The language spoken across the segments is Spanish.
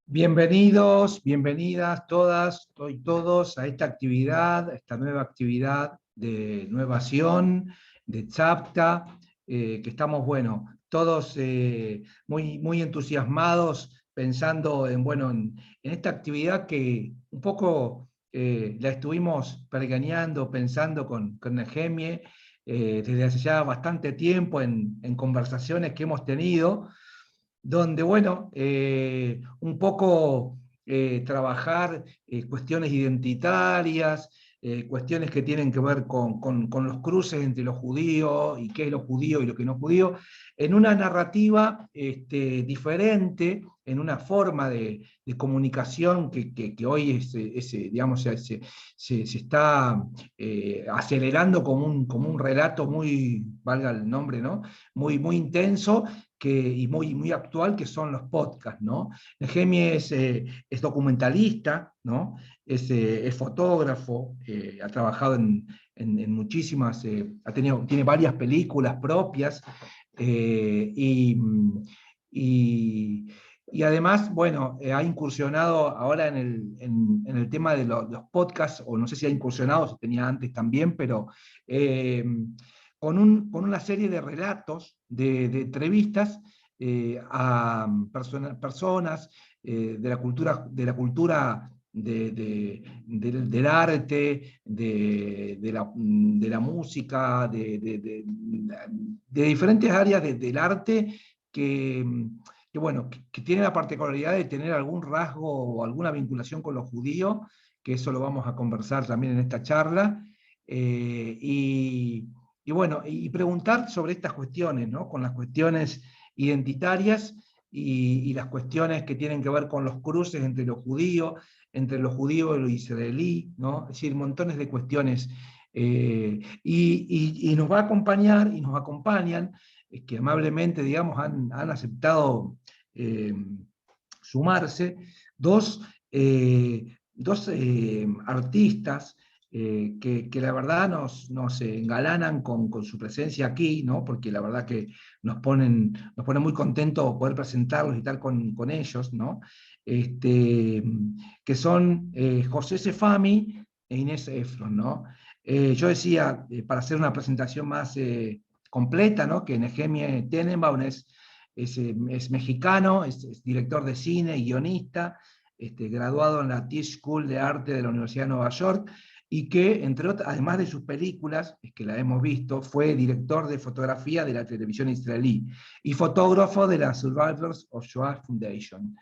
Bienvenidos, bienvenidas todas y todos a esta actividad, a esta nueva actividad de Nuevación, de Chapta, que estamos, bueno, todos muy entusiasmados pensando en esta actividad que un poco la estuvimos pergeñando, pensando con Nehemie desde hace ya bastante tiempo en conversaciones que hemos tenido donde, un poco trabajar cuestiones identitarias, cuestiones que tienen que ver con los cruces entre los judíos y qué es lo judío y lo que no es judío, en una narrativa diferente, en una forma de comunicación que hoy digamos, se está acelerando como un relato muy, valga el nombre, ¿no? Muy intenso y muy actual, que son los podcasts, ¿no? Gemi es documentalista, ¿no? Es fotógrafo, ha trabajado en muchísimas, tiene varias películas propias, y, y además, bueno, ha incursionado ahora en el tema de los podcasts, o no sé si ha incursionado, si tenía antes también, pero eh, con una serie de relatos, de entrevistas a personas del arte, de la música, de diferentes áreas del arte que, que tiene la particularidad de tener algún rasgo o alguna vinculación con los judíos, que eso lo vamos a conversar también en esta charla. eh, y, y preguntar sobre estas cuestiones, ¿no? Con las cuestiones identitarias y las cuestiones que tienen que ver con los cruces entre los judíos y los israelí, ¿no? Es decir, montones de cuestiones. Y nos va a acompañar y nos acompañan, que amablemente, digamos, han aceptado eh, sumarse, dos, dos artistas que la verdad nos engalanan con su presencia aquí, ¿no? Porque la verdad que nos ponen muy contentos poder presentarlos y estar con ellos, ¿no? Este, que son José Sefami e Inés Efron, ¿no? Yo decía, para hacer una presentación más completa, ¿no? Que Nehemie Tenenbaum es mexicano, es director de cine y guionista, graduado en la Tisch School de Arte de la Universidad de Nueva York, y que, entre otras, además de sus películas, que la hemos visto, fue director de fotografía de la televisión israelí y fotógrafo de la Survivors of Shoah Foundation.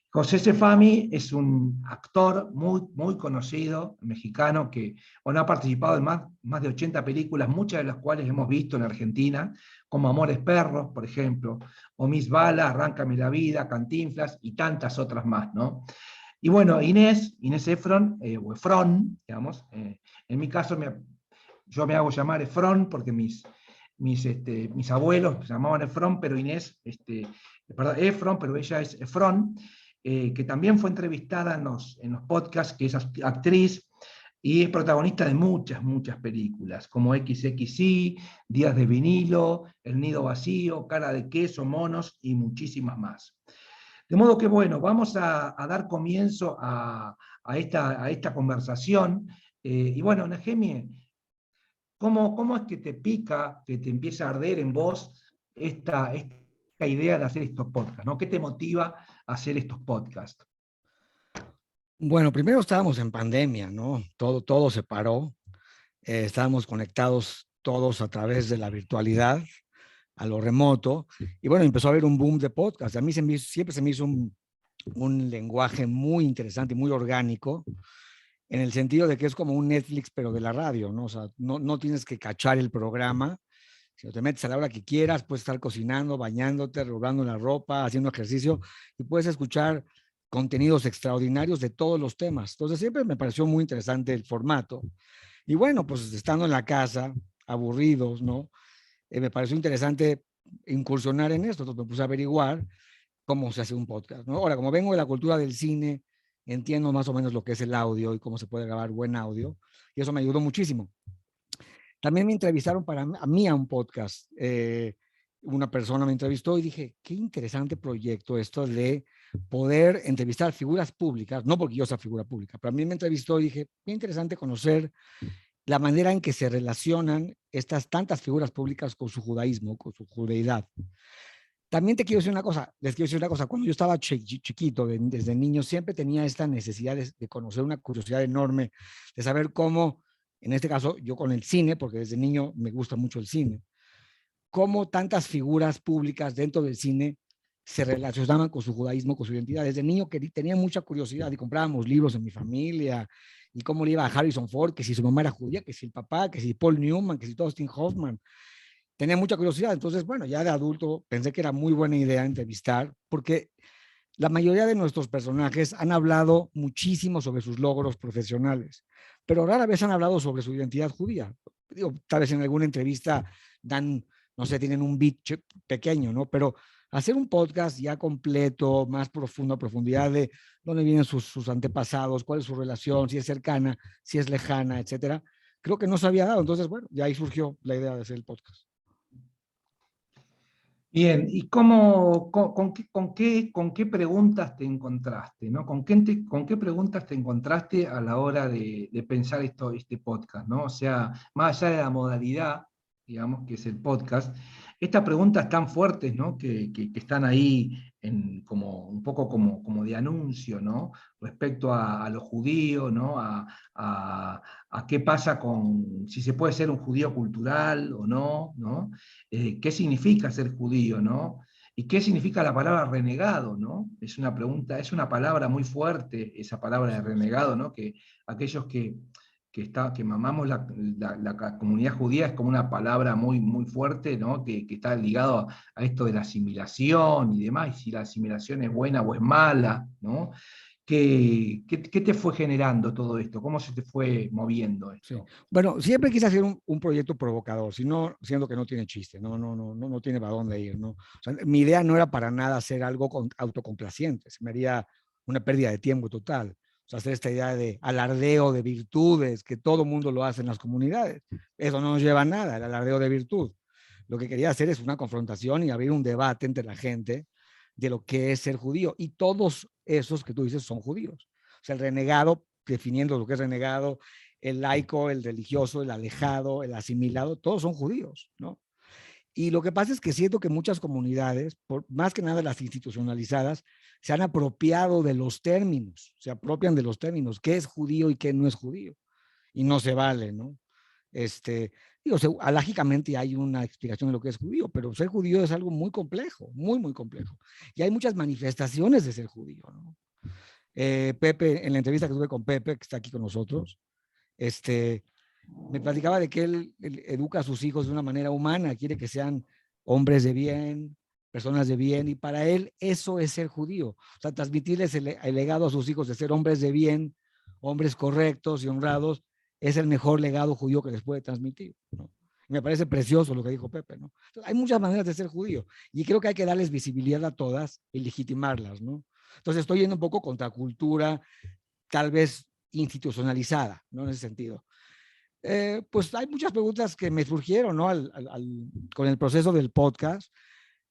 José Sefami es un actor muy conocido, mexicano, que bueno, ha participado en más de 80 películas, muchas de las cuales hemos visto en Argentina, como Amores Perros, por ejemplo, o Miss Bala, Arráncame la Vida, Cantinflas y tantas otras más, ¿no? Y bueno, Inés Efron, o Efron, digamos, en mi caso yo me hago llamar Efron porque mis abuelos se llamaban Efron, pero Inés, perdón, Efron, pero ella es Efron, que también fue entrevistada en los podcasts, que es actriz y es protagonista de muchas películas, como XXI, Días de vinilo, El nido vacío, Cara de queso, Monos y muchísimas más. De modo que, bueno, vamos a dar comienzo a esta conversación. Y bueno, Nehemie, ¿cómo es que te pica, que te empieza a arder en vos esta idea de hacer estos podcasts, ¿no? ¿Qué te motiva a hacer estos podcasts? Bueno, primero estábamos en pandemia, ¿no? Todo se paró. Estábamos conectados todos a través de la virtualidad, a lo remoto. Y bueno, empezó a haber un boom de podcast. A mí siempre se me hizo un lenguaje muy interesante y muy orgánico, en el sentido de que es como un Netflix, pero de la radio, ¿no? O sea, no tienes que cachar el programa. Si te metes a la hora que quieras, puedes estar cocinando, bañándote, doblando la ropa, haciendo ejercicio y puedes escuchar contenidos extraordinarios de todos los temas. Entonces siempre me pareció muy interesante el formato. Y bueno, pues estando en la casa, aburridos, ¿no? Me pareció interesante incursionar en esto. Entonces me puse a averiguar cómo se hace un podcast, ¿no? Ahora, como vengo de la cultura del cine, entiendo más o menos lo que es el audio y cómo se puede grabar buen audio. Y eso me ayudó muchísimo. También me entrevistaron a mí a un podcast, una persona me entrevistó y dije, qué interesante proyecto esto de poder entrevistar figuras públicas, no porque yo sea figura pública, pero a mí me entrevistó y dije, qué interesante conocer la manera en que se relacionan estas tantas figuras públicas con su judaísmo, con su judeidad. También te quiero decir una cosa, les quiero decir una cosa, cuando yo estaba chiquito, desde niño, siempre tenía esta necesidad de conocer, una curiosidad enorme, de saber cómo, en este caso, yo con el cine, porque desde niño me gusta mucho el cine, cómo tantas figuras públicas dentro del cine se relacionaban con su judaísmo, con su identidad. Desde niño tenía mucha curiosidad y comprábamos libros en mi familia y cómo le iba a Harrison Ford, que si su mamá era judía, que si el papá, que si Paul Newman, que si Dustin Hoffman. Tenía mucha curiosidad. Entonces, bueno, ya de adulto pensé que era muy buena idea entrevistar, porque la mayoría de nuestros personajes han hablado muchísimo sobre sus logros profesionales, pero rara vez han hablado sobre su identidad judía. Digo, tal vez en alguna entrevista dan, no sé, tienen un beat pequeño, ¿no? Pero hacer un podcast ya completo, más profundo, a profundidad de dónde vienen sus antepasados, cuál es su relación, si es cercana, si es lejana, etcétera, creo que no se había dado. Entonces, bueno, ya ahí surgió la idea de hacer el podcast. Bien, ¿y con qué preguntas te encontraste, ¿no? Con qué preguntas te encontraste a la hora de pensar este podcast, ¿no? O sea, más allá de la modalidad, digamos, que es el podcast, estas preguntas tan fuertes, ¿no? Que están ahí como, un poco como de anuncio, ¿no? Respecto a los judíos, ¿no? A qué pasa con, si se puede ser un judío cultural o no, ¿no? ¿Qué significa ser judío, ¿no? ¿Y qué significa la palabra renegado, ¿no? Es una pregunta, es una palabra muy fuerte, esa palabra de renegado, ¿no? Que aquellos que mamamos la comunidad judía es como una palabra muy fuerte, ¿no? Que está ligado a esto de la asimilación y demás, y si la asimilación es buena o es mala, ¿no? ¿Qué te fue generando todo esto? ¿Cómo se te fue moviendo Sí. esto? Bueno, siempre quise hacer un proyecto provocador, siendo que no tiene chiste, no tiene para dónde ir, ¿no? O sea, mi idea no era para nada hacer algo autocomplaciente, se me haría una pérdida de tiempo total. O sea, hacer esta idea de alardeo de virtudes, que todo mundo lo hace en las comunidades. Eso no nos lleva a nada, el alardeo de virtud. Lo que quería hacer es una confrontación y abrir un debate entre la gente de lo que es ser judío. Y todos esos que tú dices son judíos. O sea, el renegado, definiendo lo que es renegado, el laico, el religioso, el alejado, el asimilado, todos son judíos, ¿no? Y lo que pasa es que siento que muchas comunidades, más que nada las institucionalizadas, se han apropiado de los términos, se apropian de los términos, qué es judío y qué no es judío, y no se vale, ¿no? Digo, alágicamente hay una explicación de lo que es judío, pero ser judío es algo muy complejo, muy complejo. Y hay muchas manifestaciones de ser judío, ¿no? Pepe, en la entrevista que tuve con Pepe, que está aquí con nosotros, este, me platicaba de que él educa a sus hijos de una manera humana, quiere que sean hombres de bien, personas de bien, y para él eso es ser judío. O sea, transmitirles el legado a sus hijos de ser hombres de bien, hombres correctos y honrados, es el mejor legado judío que les puede transmitir, ¿no? Me parece precioso lo que dijo Pepe, ¿no? Entonces, hay muchas maneras de ser judío y creo que hay que darles visibilidad a todas y legitimarlas, ¿no? Entonces estoy yendo un poco contra cultura, tal vez institucionalizada, ¿no? En ese sentido. Pues hay muchas preguntas que me surgieron, ¿no? Con el proceso del podcast.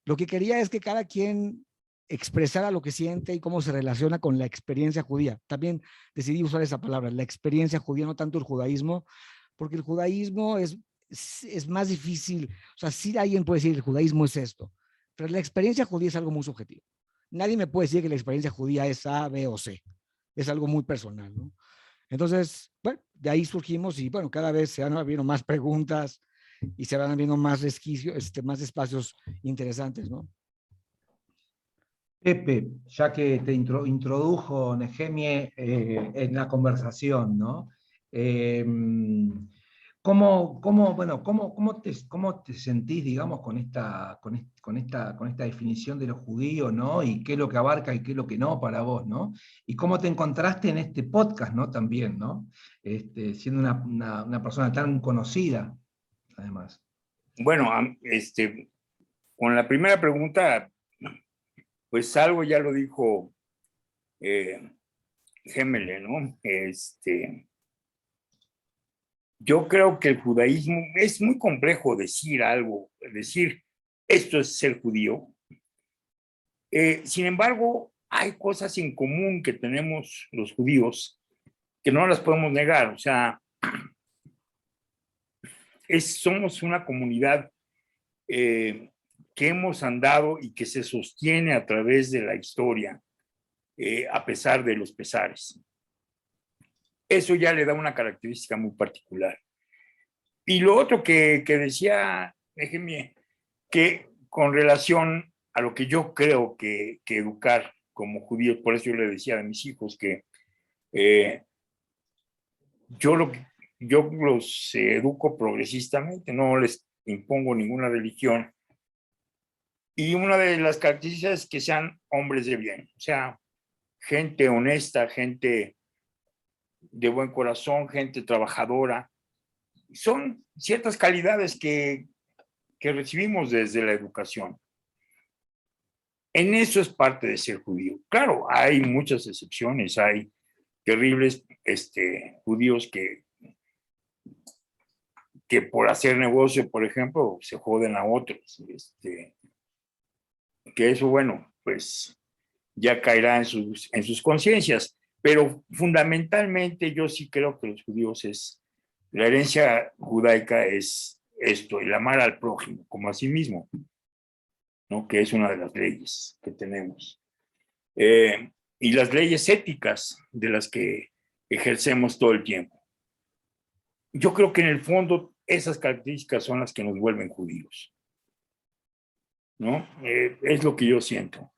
Lo que quería es que cada quien expresara lo que siente y cómo se relaciona con la experiencia judía. También decidí usar esa palabra, la experiencia judía, no tanto el judaísmo, porque el judaísmo es más difícil. O sea, sí alguien puede decir el judaísmo es esto, pero la experiencia judía es algo muy subjetivo. Nadie me puede decir que la experiencia judía es A, B o C. Es algo muy personal, ¿no? Entonces, bueno, de ahí surgimos y bueno, cada vez se van abriendo más preguntas y se van abriendo más resquicios, más espacios interesantes, ¿no? Pepe, ya que te introdujo Nehemie en la conversación, ¿no? Eh, bueno, cómo te sentís, digamos, con esta definición de los judíos, ¿no? Y qué es lo que abarca y qué es lo que no para vos, ¿no? Y cómo te encontraste en este podcast, ¿no? También, ¿no? Siendo una persona tan conocida, además. Bueno, con la primera pregunta, pues algo ya lo dijo Gemele, ¿no? Yo creo que el judaísmo es muy complejo decir algo, decir esto es ser judío. Sin embargo, hay cosas en común que tenemos los judíos que no las podemos negar. O sea, somos una comunidad que hemos andado y que se sostiene a través de la historia, a pesar de los pesares. Eso ya le da una característica muy particular. Y lo otro que decía, déjenme, que con relación a lo que yo creo que educar como judíos, por eso yo le decía a mis hijos que yo los educo progresistamente, no les impongo ninguna religión. Y una de las características es que sean hombres de bien, o sea, gente honesta, gente de buen corazón, gente trabajadora. Son ciertas calidades que recibimos desde la educación. En eso es parte de ser judío. Claro, hay muchas excepciones, hay terribles judíos que por hacer negocio, por ejemplo, se joden a otros. Que eso, bueno, pues ya caerá en sus conciencias. Pero fundamentalmente yo sí creo que los judíos la herencia judaica es esto, el amar al prójimo como a sí mismo, ¿no? Que es una de las leyes que tenemos. Y las leyes éticas de las que ejercemos todo el tiempo. Yo creo que en el fondo esas características son las que nos vuelven judíos, ¿no? Es lo que yo siento.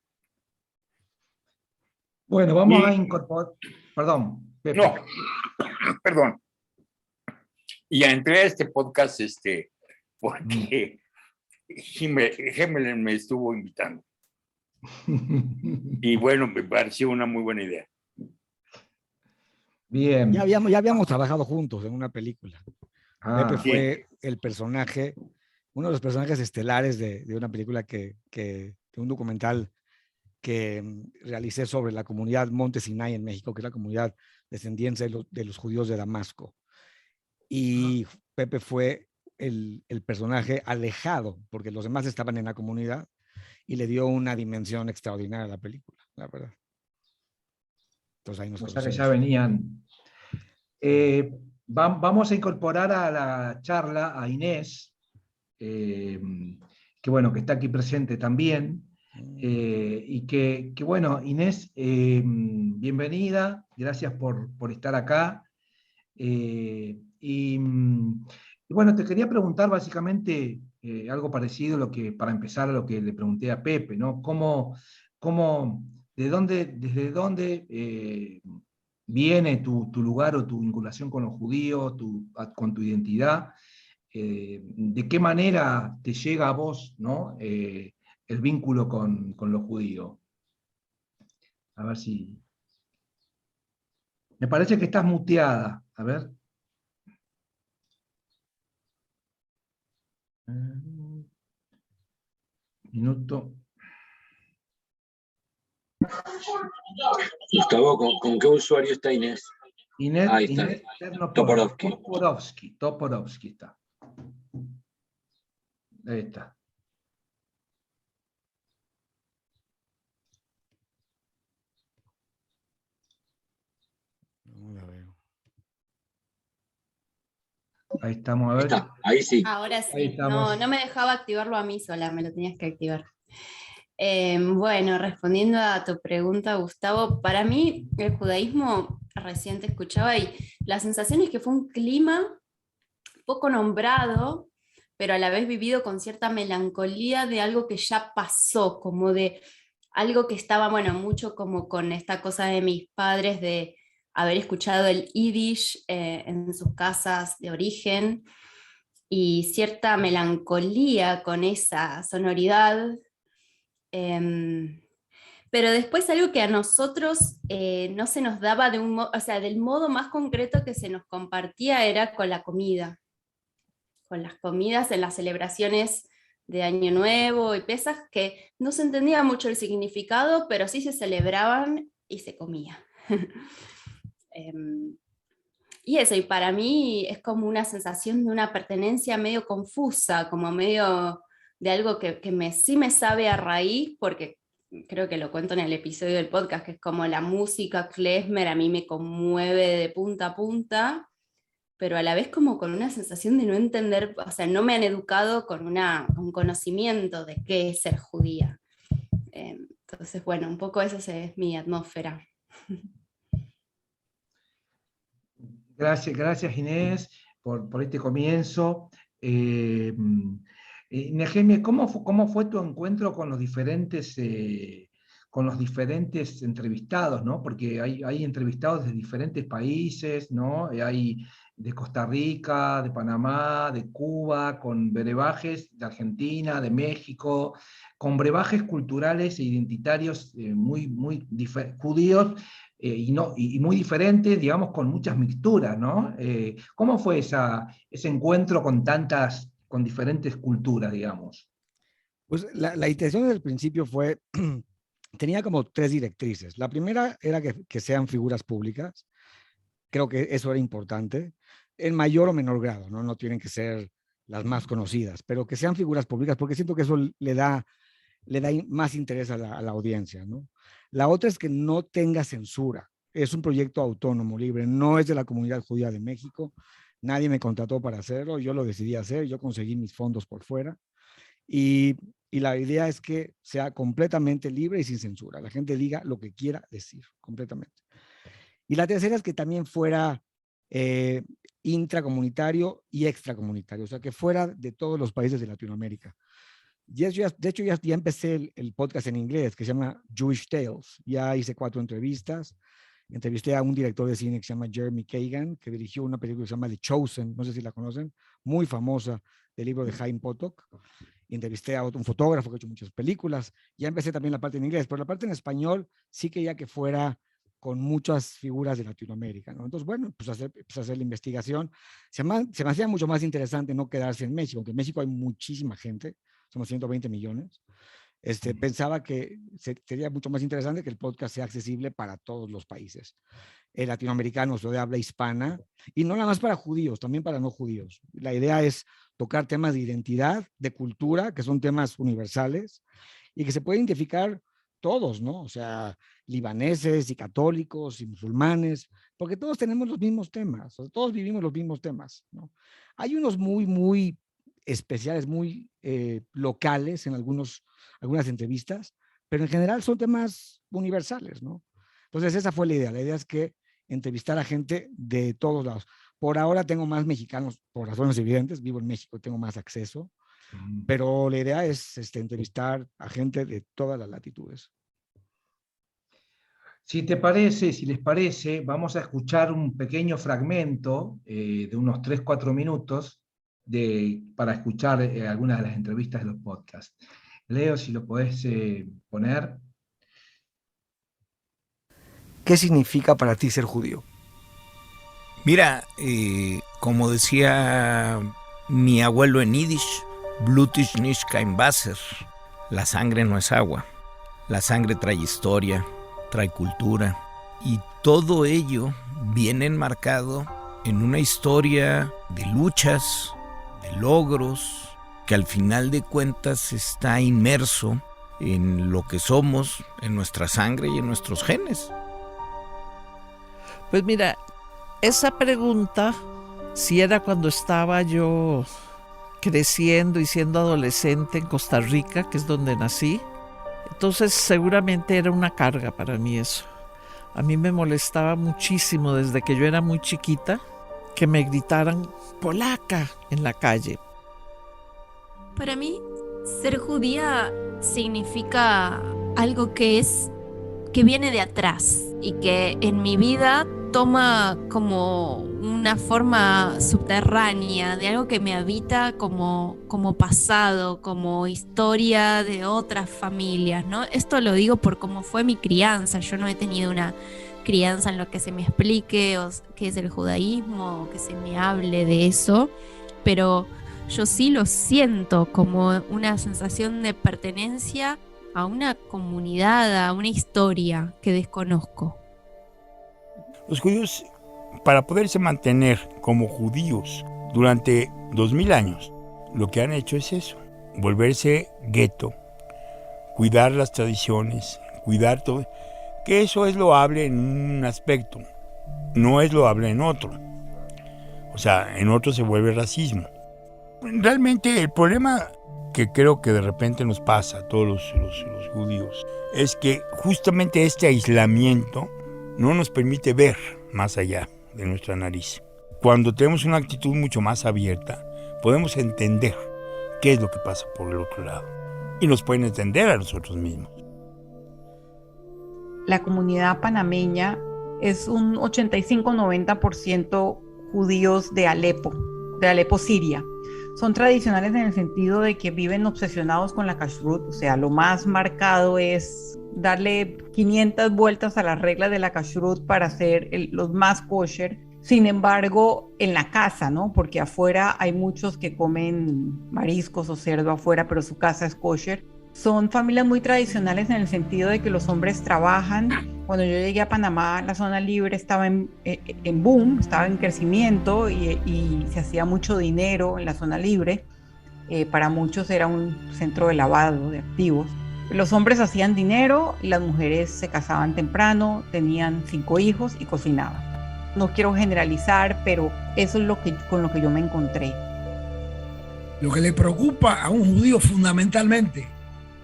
Bueno, vamos a incorporar, perdón, Pepe. No, perdón. Y entré a este podcast porque Himmler me estuvo invitando. Y bueno, me pareció una muy buena idea. Bien. Ya habíamos trabajado juntos en una película. Pepe sí. fue el personaje, uno de los personajes estelares de una película de un documental que realicé sobre la comunidad Monte Sinai en México, que es la comunidad descendiente de los judíos de Damasco. Y Pepe fue el personaje alejado, porque los demás estaban en la comunidad, y le dio una dimensión extraordinaria a la película, la verdad. Entonces ahí nos O sea que conocimos. ya venían. Vamos a incorporar a la charla a Inés, que bueno, que está aquí presente también. Y que bueno, Inés, bienvenida, gracias por estar acá. Y bueno, te quería preguntar básicamente algo parecido a para empezar a lo que le pregunté a Pepe, ¿no? ¿Desde dónde viene tu lugar o tu vinculación con los judíos, con tu identidad? ¿De qué manera te llega a vos, ¿no? El vínculo con los judíos? A ver si... Me parece que estás muteada. A ver. Minuto. Gustavo, ¿con qué usuario está Inés? Inés, Ahí está. Inés Toporovsky está. Ahí está. No la veo. Ahí estamos, a ver. Está, ahí sí. Ahora sí, Ahí no, estamos. no me dejaba activarlo a mí sola, me lo tenías que activar. Bueno, respondiendo a tu pregunta, Gustavo, para mí el judaísmo, recién te escuchaba y la sensación es que fue un clima poco nombrado, pero a la vez vivido con cierta melancolía de algo que ya pasó, como de algo que estaba, bueno, mucho como con esta cosa de mis padres de haber escuchado el Yiddish en sus casas de origen y cierta melancolía con esa sonoridad. Pero después algo que a nosotros no se nos daba o sea, del modo más concreto que se nos compartía era con la comida. Con las comidas en las celebraciones de Año Nuevo y Pesaj, que no se entendía mucho el significado, pero sí se celebraban y se comía. Y eso, y para mí es como una sensación de una pertenencia medio confusa, como medio de algo que sí me sabe a raíz, porque creo que lo cuento en el episodio del podcast, que es como la música klezmer a mí me conmueve de punta a punta, pero a la vez como con una sensación de no entender, o sea, no me han educado con un conocimiento de qué es ser judía. Entonces, bueno, un poco esa es mi atmósfera. Gracias Inés por este comienzo. Nehemia, ¿cómo fue tu encuentro con los diferentes entrevistados, ¿no? Porque hay entrevistados de diferentes países, ¿no? Hay de Costa Rica, de Panamá, de Cuba, con brebajes de Argentina, de México, con brebajes culturales e identitarios muy judíos, y muy diferentes, digamos, con muchas mixturas, ¿no? ¿Cómo fue ese encuentro con diferentes culturas, digamos? Pues la intención desde el principio fue, tenía como 3 directrices. La primera era que sean figuras públicas. Creo que eso era importante, en mayor o menor grado, ¿no? No tienen que ser las más conocidas, pero que sean figuras públicas, porque siento que eso le da más interés a la audiencia, ¿no? La otra es que no tenga censura. Es un proyecto autónomo, libre, no es de la comunidad judía de México. Nadie me contrató para hacerlo, yo lo decidí hacer, yo conseguí mis fondos por fuera. Y la idea es que sea completamente libre y sin censura. La gente diga lo que quiera decir, completamente. Y la tercera es que también fuera intracomunitario y extracomunitario, o sea, que fuera de todos los países de Latinoamérica. De hecho, ya empecé el podcast en inglés, que se llama Jewish Tales. Ya hice 4 entrevistas. Entrevisté a un director de cine que se llama Jeremy Kagan, que dirigió una película que se llama The Chosen, no sé si la conocen, muy famosa, del libro de Chaim Potok. Entrevisté a un fotógrafo que ha hecho muchas películas. Ya empecé también la parte en inglés, pero la parte en español sí quería que fuera con muchas figuras de Latinoamérica, ¿no? Entonces, bueno, pues hacer la investigación. Se me hacía mucho más interesante no quedarse en México, porque en México hay muchísima gente, somos 120 millones. Pensaba que sería mucho más interesante que el podcast sea accesible para todos los países latinoamericanos o de habla hispana, y no nada más para judíos, también para no judíos. La idea es tocar temas de identidad, de cultura, que son temas universales y que se pueden identificar todos, ¿no? O sea, libaneses y católicos y musulmanes, porque todos tenemos los mismos temas, o sea, todos vivimos los mismos temas, ¿no? Hay unos muy especiales, muy locales en algunas entrevistas, pero en general son temas universales, ¿no? Entonces esa fue la idea. La idea es que entrevistar a gente de todos lados. Por ahora tengo más mexicanos, por razones evidentes, vivo en México, tengo más acceso, pero la idea es entrevistar a gente de todas las latitudes. Si les parece, vamos a escuchar un pequeño fragmento de unos 3-4 minutos para escuchar algunas de las entrevistas de los podcasts. Leo, si lo podés poner. ¿Qué significa para ti ser judío? Mira, como decía mi abuelo en Yiddish, Blut ist nicht kein Wasser, la sangre no es agua, la sangre trae historia, trae cultura, y todo ello viene enmarcado en una historia de luchas, de logros, que al final de cuentas está inmerso en lo que somos, en nuestra sangre y en nuestros genes. Pues mira, esa pregunta, si era cuando estaba yo creciendo y siendo adolescente en Costa Rica, que es donde nací, entonces seguramente era una carga para mí eso. A mí me molestaba muchísimo desde que yo era muy chiquita que me gritaran polaca en la calle. Para mí, ser judía significa algo que viene de atrás y que en mi vida toma como una forma subterránea de algo que me habita como pasado, como historia de otras familias, ¿no? Esto lo digo por cómo fue mi crianza. Yo no he tenido una crianza en lo que se me explique o qué es el judaísmo o que se me hable de eso, pero yo sí lo siento como una sensación de pertenencia a una comunidad, a una historia que desconozco. Los judíos, para poderse mantener como judíos durante 2000 años, lo que han hecho es eso, volverse gueto, cuidar las tradiciones, cuidar todo, que eso es loable en un aspecto, no es loable en otro. O sea, en otro se vuelve racismo. Realmente el problema que creo que de repente nos pasa a todos los judíos es que justamente este aislamiento no nos permite ver más allá de nuestra nariz. Cuando tenemos una actitud mucho más abierta, podemos entender qué es lo que pasa por el otro lado. Y nos pueden entender a nosotros mismos. La comunidad panameña es un 85-90% judíos de Alepo, Siria. Son tradicionales en el sentido de que viven obsesionados con la kashrut, o sea, lo más marcado es darle 500 vueltas a las reglas de la kashrut para ser los más kosher. Sin embargo, en la casa, ¿no? Porque afuera hay muchos que comen mariscos o cerdo afuera, pero su casa es kosher. Son familias muy tradicionales en el sentido de que los hombres trabajan. Cuando yo llegué a Panamá, la zona libre estaba en boom, estaba en crecimiento y se hacía mucho dinero en la zona libre. Para muchos era un centro de lavado de activos. Los hombres hacían dinero y las mujeres se casaban temprano, tenían 5 hijos y cocinaban. No quiero generalizar, pero eso es con lo que yo me encontré. Lo que le preocupa a un judío fundamentalmente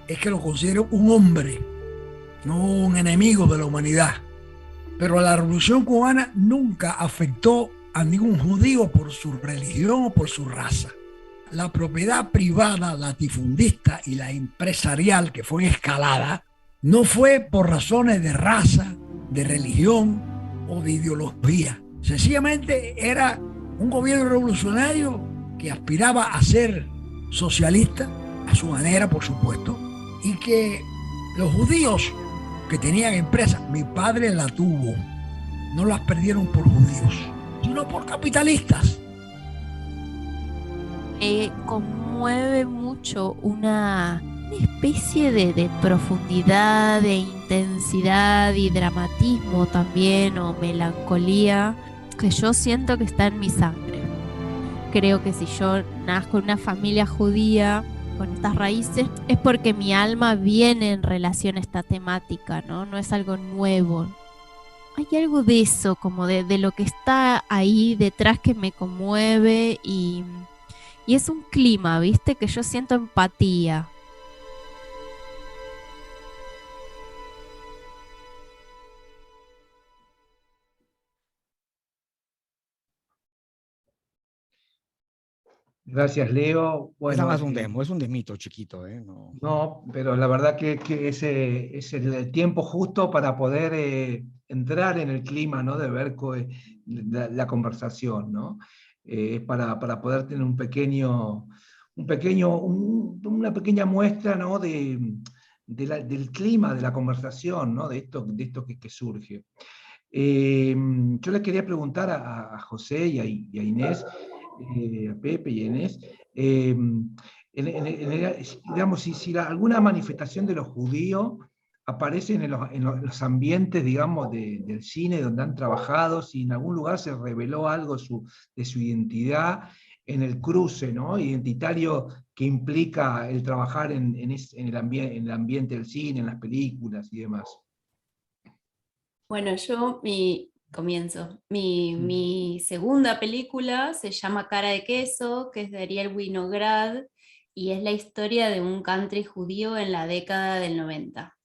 es que lo considero un hombre, no un enemigo de la humanidad. Pero la Revolución Cubana nunca afectó a ningún judío por su religión o por su raza. La propiedad privada, latifundista y la empresarial, que fue en escalada, no fue por razones de raza, de religión o de ideología. Sencillamente era un gobierno revolucionario que aspiraba a ser socialista, a su manera, por supuesto, y que los judíos que tenían empresas, mi padre la tuvo, no las perdieron por judíos, sino por capitalistas. Conmueve mucho una especie de profundidad, de intensidad y dramatismo también, o melancolía, que yo siento que está en mi sangre. Creo que si yo nazco en una familia judía con estas raíces, es porque mi alma viene en relación a esta temática, ¿no? No es algo nuevo. Hay algo de eso, como de lo que está ahí detrás que me conmueve y es un clima, ¿viste? Que yo siento empatía. Gracias, Leo. Es nada Bueno, más un demo, es un demito chiquito, ¿eh? No. no, pero la verdad que ese es el tiempo justo para poder entrar en el clima, ¿no? De ver la conversación, ¿no? Para poder tener una pequeña muestra, ¿no? Del clima de la conversación, ¿no? De esto que surge. Yo les quería preguntar a José y a Inés, a Pepe y a Inés, digamos, si alguna manifestación de los judíos aparece en los ambientes, digamos, del cine donde han trabajado, si en algún lugar se reveló algo de su identidad en el cruce, ¿no? Identitario que implica el trabajar en el ambiente del cine, en las películas y demás. Bueno, comienzo. Mi segunda película se llama Cara de Queso, que es de Ariel Winograd, y es la historia de un country judío en la década del 90.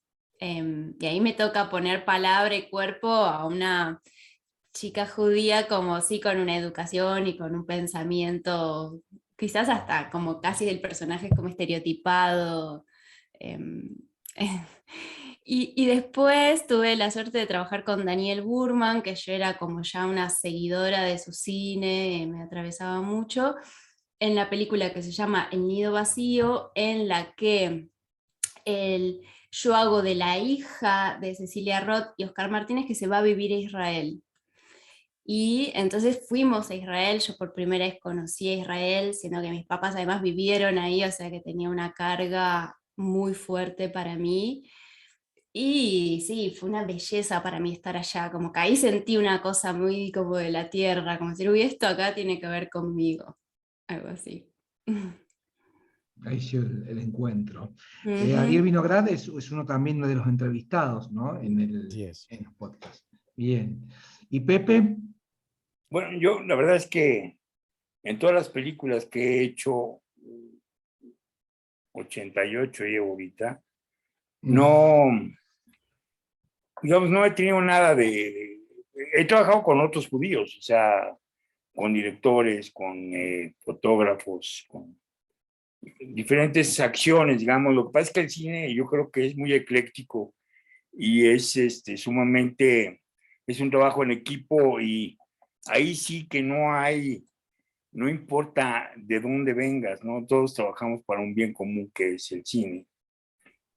Y ahí me toca poner palabra y cuerpo a una chica judía como sí, con una educación y con un pensamiento, quizás hasta como casi del personaje como estereotipado. Y después tuve la suerte de trabajar con Daniel Burman, que yo era como ya una seguidora de su cine, me atravesaba mucho, en la película que se llama El Nido Vacío, en la que yo hago de la hija de Cecilia Roth y Oscar Martínez que se va a vivir a Israel. Y entonces fuimos a Israel, yo por primera vez conocí a Israel, siendo que mis papás además vivieron ahí, o sea que tenía una carga muy fuerte para mí. Y sí, fue una belleza para mí estar allá, como que ahí sentí una cosa muy como de la tierra, como decir, uy, esto acá tiene que ver conmigo, algo así. ahí sí el encuentro. Ujú. Ariel Vinograd es uno también de los entrevistados, ¿no? Así es. En los podcasts. Bien. ¿Y Pepe? Bueno, yo la verdad es que en todas las películas que he hecho, 88 llevo ahorita, no, digamos, no he tenido nada he trabajado con otros judíos, o sea, con directores, con fotógrafos, con diferentes acciones, digamos. Lo que pasa es que el cine yo creo que es muy ecléctico y es sumamente, es un trabajo en equipo y ahí sí que no importa de dónde vengas, ¿no? Todos trabajamos para un bien común que es el cine.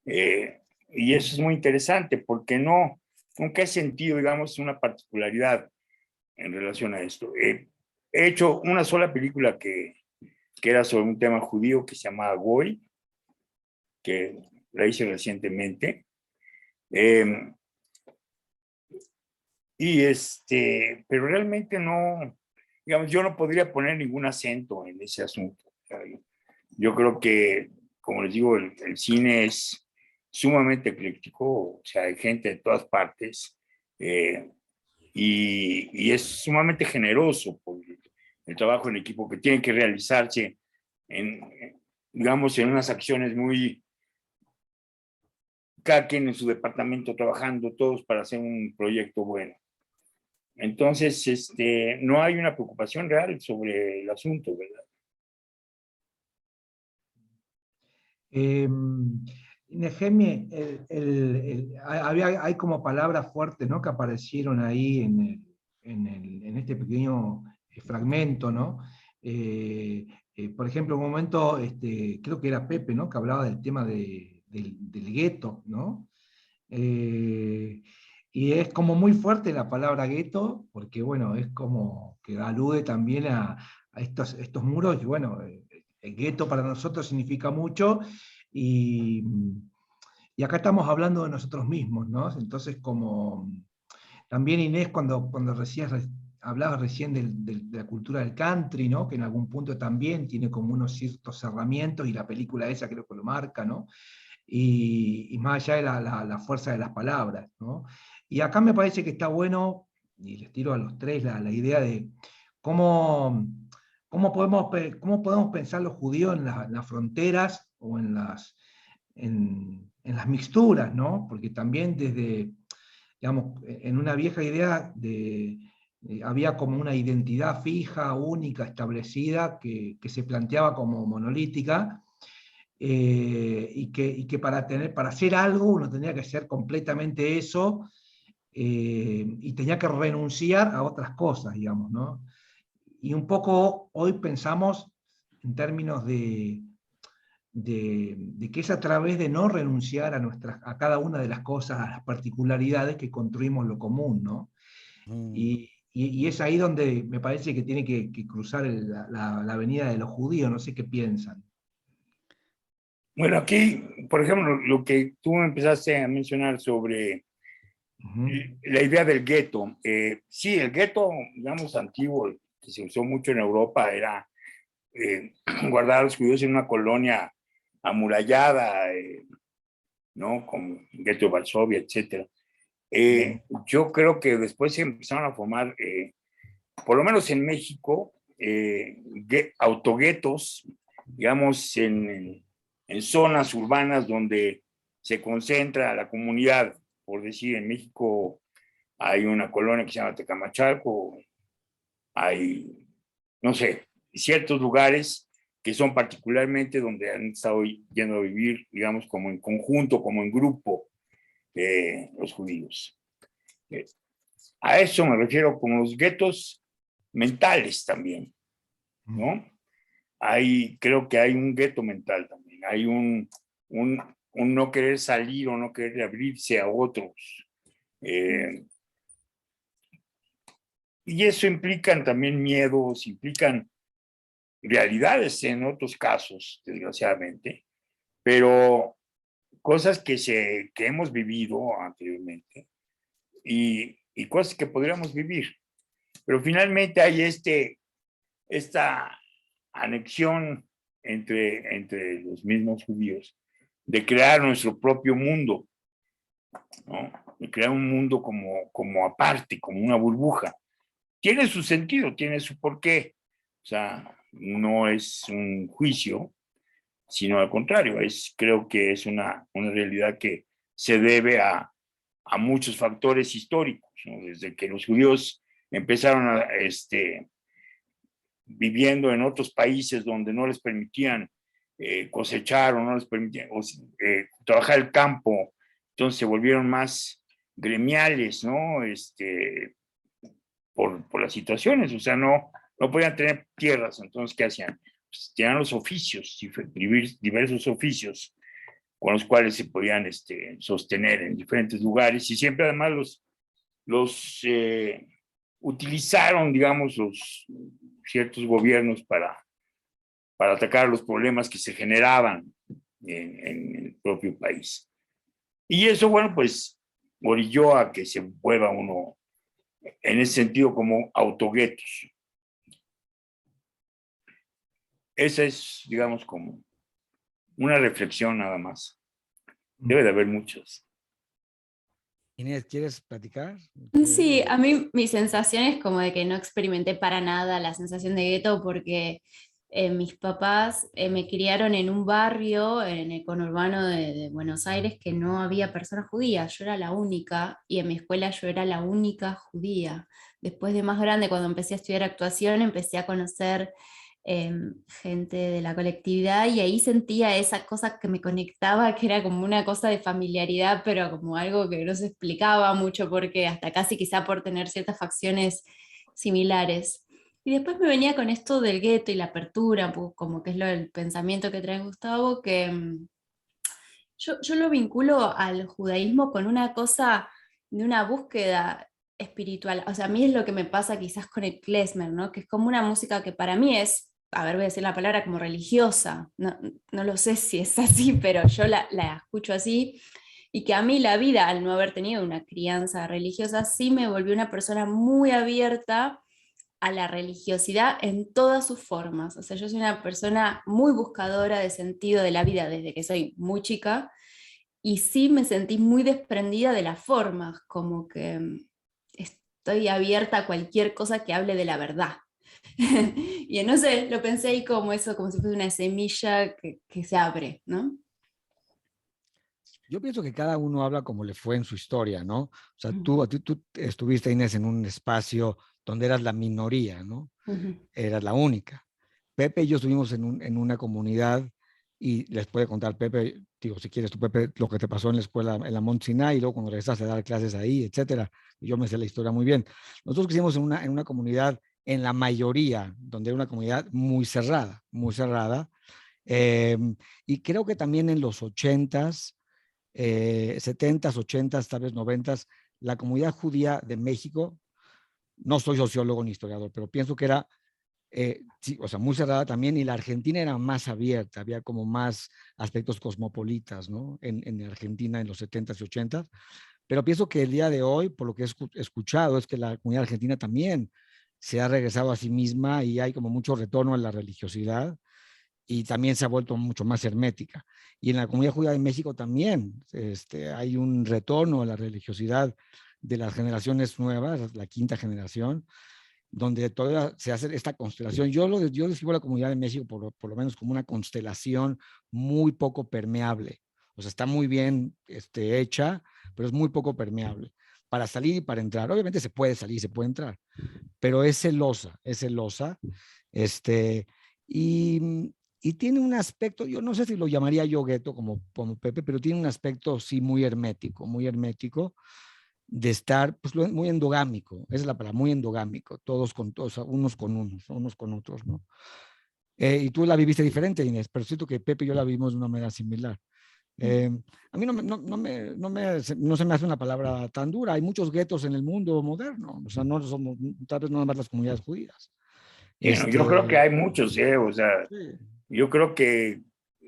Y eso es muy interesante porque nunca he sentido, digamos, una particularidad en relación a esto. He hecho una sola película que era sobre un tema judío que se llamaba Goy, que la hice recientemente. Pero realmente no, digamos, yo no podría poner ningún acento en ese asunto. Yo creo que, como les digo, el cine es sumamente ecléctico, o sea, hay gente de todas partes, y es sumamente generoso por el trabajo en equipo que tiene que realizarse digamos, en unas acciones muy, cada quien en su departamento trabajando todos para hacer un proyecto bueno. Entonces, no hay una preocupación real sobre el asunto, ¿verdad? Nehemia, hay como palabras fuertes, ¿no? Que aparecieron ahí en este pequeño fragmento, ¿no? Por ejemplo, en un momento, creo que era Pepe, ¿no? Que hablaba del tema del gueto, ¿no? Y es como muy fuerte la palabra gueto, porque bueno, es como que alude también a estos muros, y bueno, el gueto para nosotros significa mucho, y, y acá estamos hablando de nosotros mismos, ¿no? Entonces, como también Inés, cuando hablabas recién de la cultura del country, ¿no? Que en algún punto también tiene como unos ciertos cerramientos, y la película esa creo que lo marca, ¿no? Y más allá de la fuerza de las palabras, ¿no? Y acá me parece que está bueno, y les tiro a los tres la idea de cómo podemos pensar los judíos en las fronteras o en las mixturas, ¿no? Porque también digamos, en una vieja idea había como una identidad fija, única, establecida, que se planteaba como monolítica, y que para hacer algo uno tenía que ser completamente eso, y tenía que renunciar a otras cosas, digamos, ¿no? Y un poco hoy pensamos en términos de que es a través de no renunciar a cada una de las cosas, a las particularidades, que construimos lo común, ¿no? Y es ahí donde me parece que tiene que cruzar la avenida de los judíos, no sé qué piensan. Bueno, aquí, por ejemplo, lo que tú empezaste a mencionar sobre la idea del gueto. Sí, el gueto, digamos, antiguo, que se usó mucho en Europa, era guardar a los judíos en una colonia amurallada, ¿no? Como el gueto de Varsovia, etc. Yo creo que después se empezaron a formar, por lo menos en México, autoguetos, digamos, en zonas urbanas donde se concentra la comunidad. Por decir, en México hay una colonia que se llama Tecamachalco, hay, no sé, ciertos lugares que son particularmente donde han estado yendo a vivir, digamos, como en conjunto, como en grupo, los judíos. A eso me refiero con los guetos mentales también, ¿no? Creo que hay un gueto mental también, hay un no querer salir o no querer abrirse a otros. Y eso implican también miedos, implican realidades en otros casos, desgraciadamente, pero cosas que hemos vivido anteriormente y cosas que podríamos vivir. Pero finalmente hay esta anexión entre los mismos judíos de crear nuestro propio mundo, ¿no? De crear un mundo como aparte, como una burbuja. Tiene su sentido, tiene su porqué. O sea, no es un juicio, sino al contrario, creo que es una realidad que se debe a muchos factores históricos, ¿no? Desde que los judíos empezaron viviendo en otros países donde no les permitían cosechar o no les permitían trabajar el campo, entonces se volvieron más gremiales, ¿no? Por las situaciones, o sea, no podían tener tierras, entonces, ¿qué hacían? Pues, tenían los oficios, diversos oficios con los cuales se podían sostener en diferentes lugares, y siempre además los utilizaron, digamos, ciertos gobiernos para atacar los problemas que se generaban en el propio país. Y eso, bueno, pues orilló a que se vuelva uno, en ese sentido, como autoguetos. Esa es, digamos, como una reflexión nada más. Debe de haber muchas. Inés, ¿quieres platicar? Sí, a mí mi sensación es como de que no experimenté para nada la sensación de gueto porque mis papás me criaron en un barrio, en el conurbano de Buenos Aires, que no había personas judías. Yo era la única y en mi escuela yo era la única judía. Después de más grande, cuando empecé a estudiar actuación, empecé a conocer gente de la colectividad y ahí sentía esa cosa que me conectaba, que era como una cosa de familiaridad, pero como algo que no se explicaba mucho porque hasta casi quizá por tener ciertas facciones similares. Y después me venía con esto del gueto y la apertura, pues, como que es el pensamiento que trae Gustavo, que yo lo vinculo al judaísmo con una cosa de una búsqueda espiritual. O sea, a mí es lo que me pasa quizás con el klezmer, ¿no? Que es como una música que para mí es, a ver, voy a decir la palabra como religiosa. No lo sé si es así, pero yo la escucho así. Y que a mí la vida, al no haber tenido una crianza religiosa, sí me volvió una persona muy abierta a la religiosidad en todas sus formas. O sea, yo soy una persona muy buscadora de sentido de la vida desde que soy muy chica y sí me sentí muy desprendida de las formas, como que estoy abierta a cualquier cosa que hable de la verdad. Y no sé, lo pensé ahí como eso, como si fuese una semilla que se abre, ¿no? Yo pienso que cada uno habla como le fue en su historia, ¿no? O sea, tú estuviste, Inés, en un espacio donde eras la minoría, ¿no? Eras la única. Pepe y yo estuvimos en una comunidad y les puede contar Pepe, digo, si quieres tú, Pepe, lo que te pasó en la escuela, en la Mont Sinai, y luego cuando regresaste a dar clases ahí, etcétera. Yo me sé la historia muy bien. Nosotros crecimos en una comunidad, en la mayoría, donde era una comunidad muy cerrada, muy cerrada. Y creo que también en los 80s, 70s, 80s, tal vez 90s, la comunidad judía de México, no soy sociólogo ni historiador, pero pienso que era, sí, o sea, muy cerrada también, y la Argentina era más abierta, había como más aspectos cosmopolitas, ¿no? En Argentina en los 70s y 80s, pero pienso que el día de hoy, por lo que he escuchado, es que la comunidad argentina también se ha regresado a sí misma y hay como mucho retorno a la religiosidad y también se ha vuelto mucho más hermética. Y en la comunidad judía de México también hay un retorno a la religiosidad de las generaciones nuevas, la quinta generación, donde todavía se hace esta constelación. Yo describo la comunidad de México por lo menos como una constelación muy poco permeable. O sea, está muy bien hecha, pero es muy poco permeable para salir y para entrar. Obviamente se puede salir, se puede entrar, pero es celosa, y tiene un aspecto, yo no sé si lo llamaría yo gueto como Pepe, pero tiene un aspecto sí muy hermético de estar pues, muy endogámico, esa es la palabra, muy endogámico, todos con todos, unos con otros, ¿no? Y tú la viviste diferente, Inés, pero siento que Pepe y yo la vivimos de una manera similar. A mí no se me hace una palabra tan dura. Hay muchos guetos en el mundo moderno. O sea, no somos, tal vez no nada más las comunidades judías. Yo creo que hay muchos, o sea, sí. Yo creo que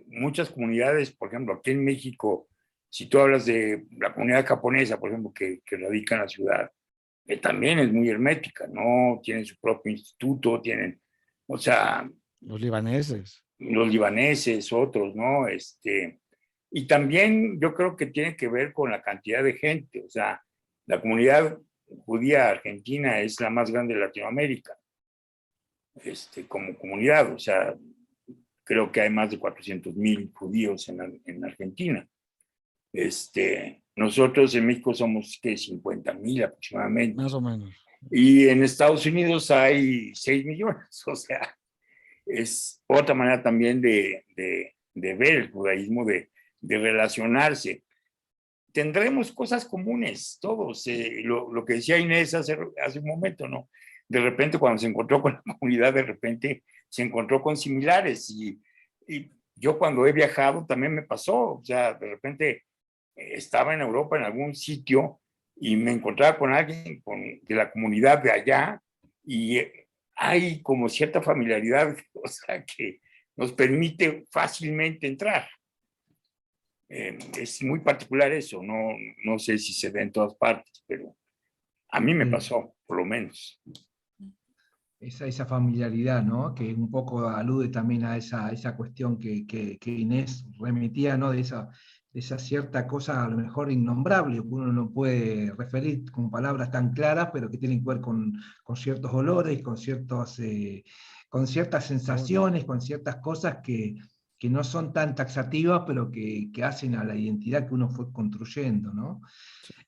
muchas comunidades, por ejemplo, aquí en México, si tú hablas de la comunidad japonesa, por ejemplo, que radica en la ciudad, también es muy hermética, ¿no? Tienen su propio instituto, o sea... Los libaneses. los libaneses, otros, ¿no? Y también yo creo que tiene que ver con la cantidad de gente, o sea, la comunidad judía argentina es la más grande de Latinoamérica, como comunidad, o sea, creo que hay más de 400,000 judíos en Argentina. Nosotros en México somos, ¿qué? 50,000 aproximadamente. Más o menos. Y en Estados Unidos hay 6 millones, o sea, es otra manera también de ver el judaísmo, de relacionarse. Tendremos cosas comunes todos, lo que decía Inés hace un momento, ¿no? De repente cuando se encontró con la comunidad, de repente se encontró con similares y yo cuando he viajado también me pasó, o sea, de repente estaba en Europa en algún sitio y me encontraba con alguien de la comunidad de allá y hay como cierta familiaridad, o sea, que nos permite fácilmente entrar. Es muy particular eso, no sé si se ve en todas partes, pero a mí me pasó, por lo menos. Esa familiaridad, ¿no? Que un poco alude también a esa cuestión que Inés remitía, ¿no? De esa cierta cosa a lo mejor innombrable, que uno no puede referir con palabras tan claras, pero que tienen que ver con ciertos olores, con ciertas sensaciones, con ciertas cosas que no son tan taxativas, pero que hacen a la identidad que uno fue construyendo, ¿no?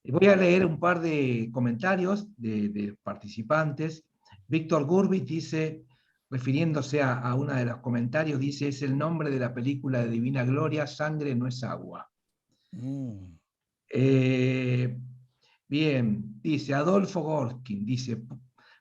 Voy a leer un par de comentarios de participantes. Víctor Gurbich dice, refiriéndose a uno de los comentarios, dice, es el nombre de la película de Divina Gloria, Sangre no es agua. Bien, dice Adolfo Gorskin, dice,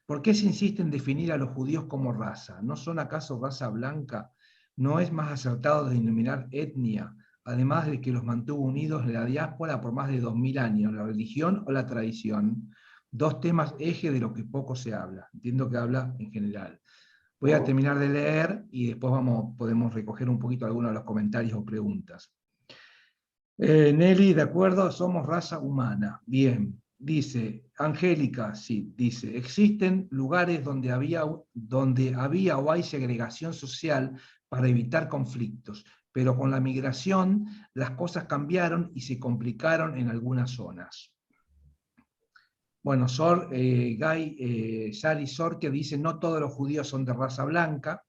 ¿por qué se insiste en definir a los judíos como raza? ¿No son acaso raza blanca? ¿No es más acertado denominar etnia? Además de que los mantuvo unidos en la diáspora por más de 2000 años, la religión o la tradición. Dos temas eje de lo que poco se habla. Entiendo que habla en general. Voy a terminar de leer y después podemos recoger un poquito algunos de los comentarios o preguntas. Nelly, de acuerdo, somos raza humana. Bien. Dice, Angélica, sí, dice, existen lugares donde había o hay segregación social para evitar conflictos, pero con la migración las cosas cambiaron y se complicaron en algunas zonas. Bueno, Sally Sorke dice, no todos los judíos son de raza blanca.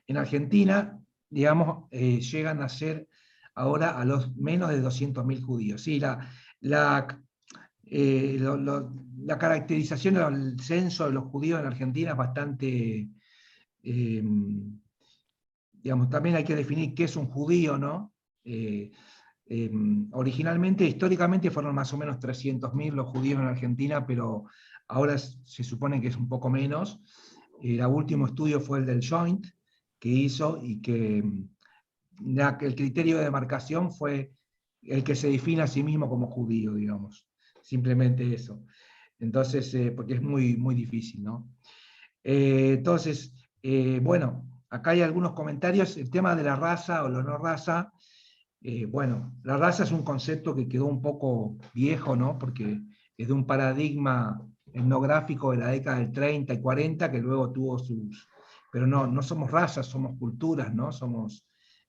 En Argentina, digamos, llegan a ser ahora a los menos de 200.000 judíos. Sí, la caracterización del censo de los judíos en Argentina es bastante, digamos, también hay que definir qué es un judío, ¿no? Originalmente, históricamente fueron más o menos 300.000 los judíos en Argentina, pero ahora se supone que es un poco menos. El último estudio fue el del Joint, que hizo, y que el criterio de demarcación fue el que se define a sí mismo como judío, digamos. Simplemente eso. Entonces, porque es muy, muy difícil, ¿no? Entonces, bueno, acá hay algunos comentarios. El tema de la raza o la no raza. Bueno, la raza es un concepto que quedó un poco viejo, ¿no? Porque es de un paradigma etnográfico de la década del 30 y 40 que luego tuvo sus... Pero no somos razas, somos culturas, ¿no?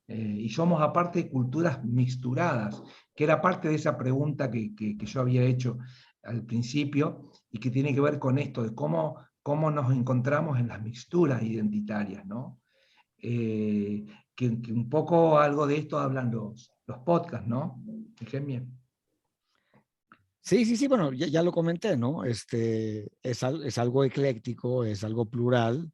Y somos aparte culturas mixturadas, que era parte de esa pregunta que yo había hecho al principio y que tiene que ver con esto, de cómo nos encontramos en las mixturas identitarias, ¿no? Que un poco algo de esto hablan los podcasts, ¿no? Eugenia. Sí, bueno, ya lo comenté, ¿no? Es algo ecléctico, es algo plural.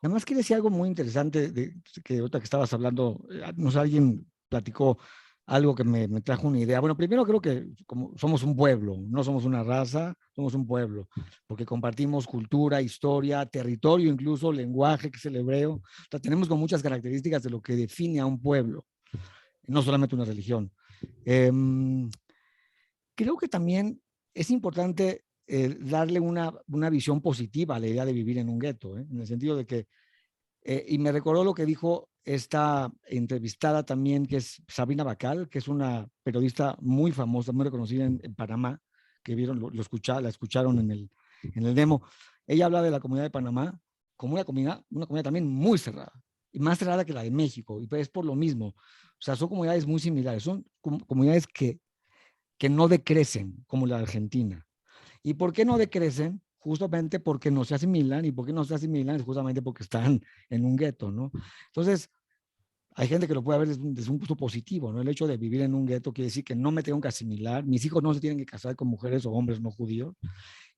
Nada más que decir algo muy interesante, que ahorita que estabas hablando, no sé, alguien platicó algo que me trajo una idea. Bueno, primero creo que como somos un pueblo, no somos una raza, somos un pueblo, porque compartimos cultura, historia, territorio, incluso lenguaje, que es el hebreo. O sea, tenemos con muchas características de lo que define a un pueblo, no solamente una religión. Creo que también es importante darle una visión positiva a la idea de vivir en un gueto, en el sentido de que, y me recordó lo que dijo esta entrevistada también, que es Sabina Bacal, que es una periodista muy famosa, muy reconocida en Panamá, que vieron, la escucharon en el demo. Ella habla de la comunidad de Panamá como una comunidad también muy cerrada, y más cerrada que la de México, y es por lo mismo. O sea, son comunidades muy similares, son comunidades que no decrecen como la de Argentina. ¿Y por qué no decrecen? Justamente porque no se asimilan, y por qué no se asimilan es justamente porque están en un gueto, ¿no? Entonces, hay gente que lo puede ver desde un punto positivo, ¿no? El hecho de vivir en un gueto quiere decir que no me tengo que asimilar, mis hijos no se tienen que casar con mujeres o hombres no judíos,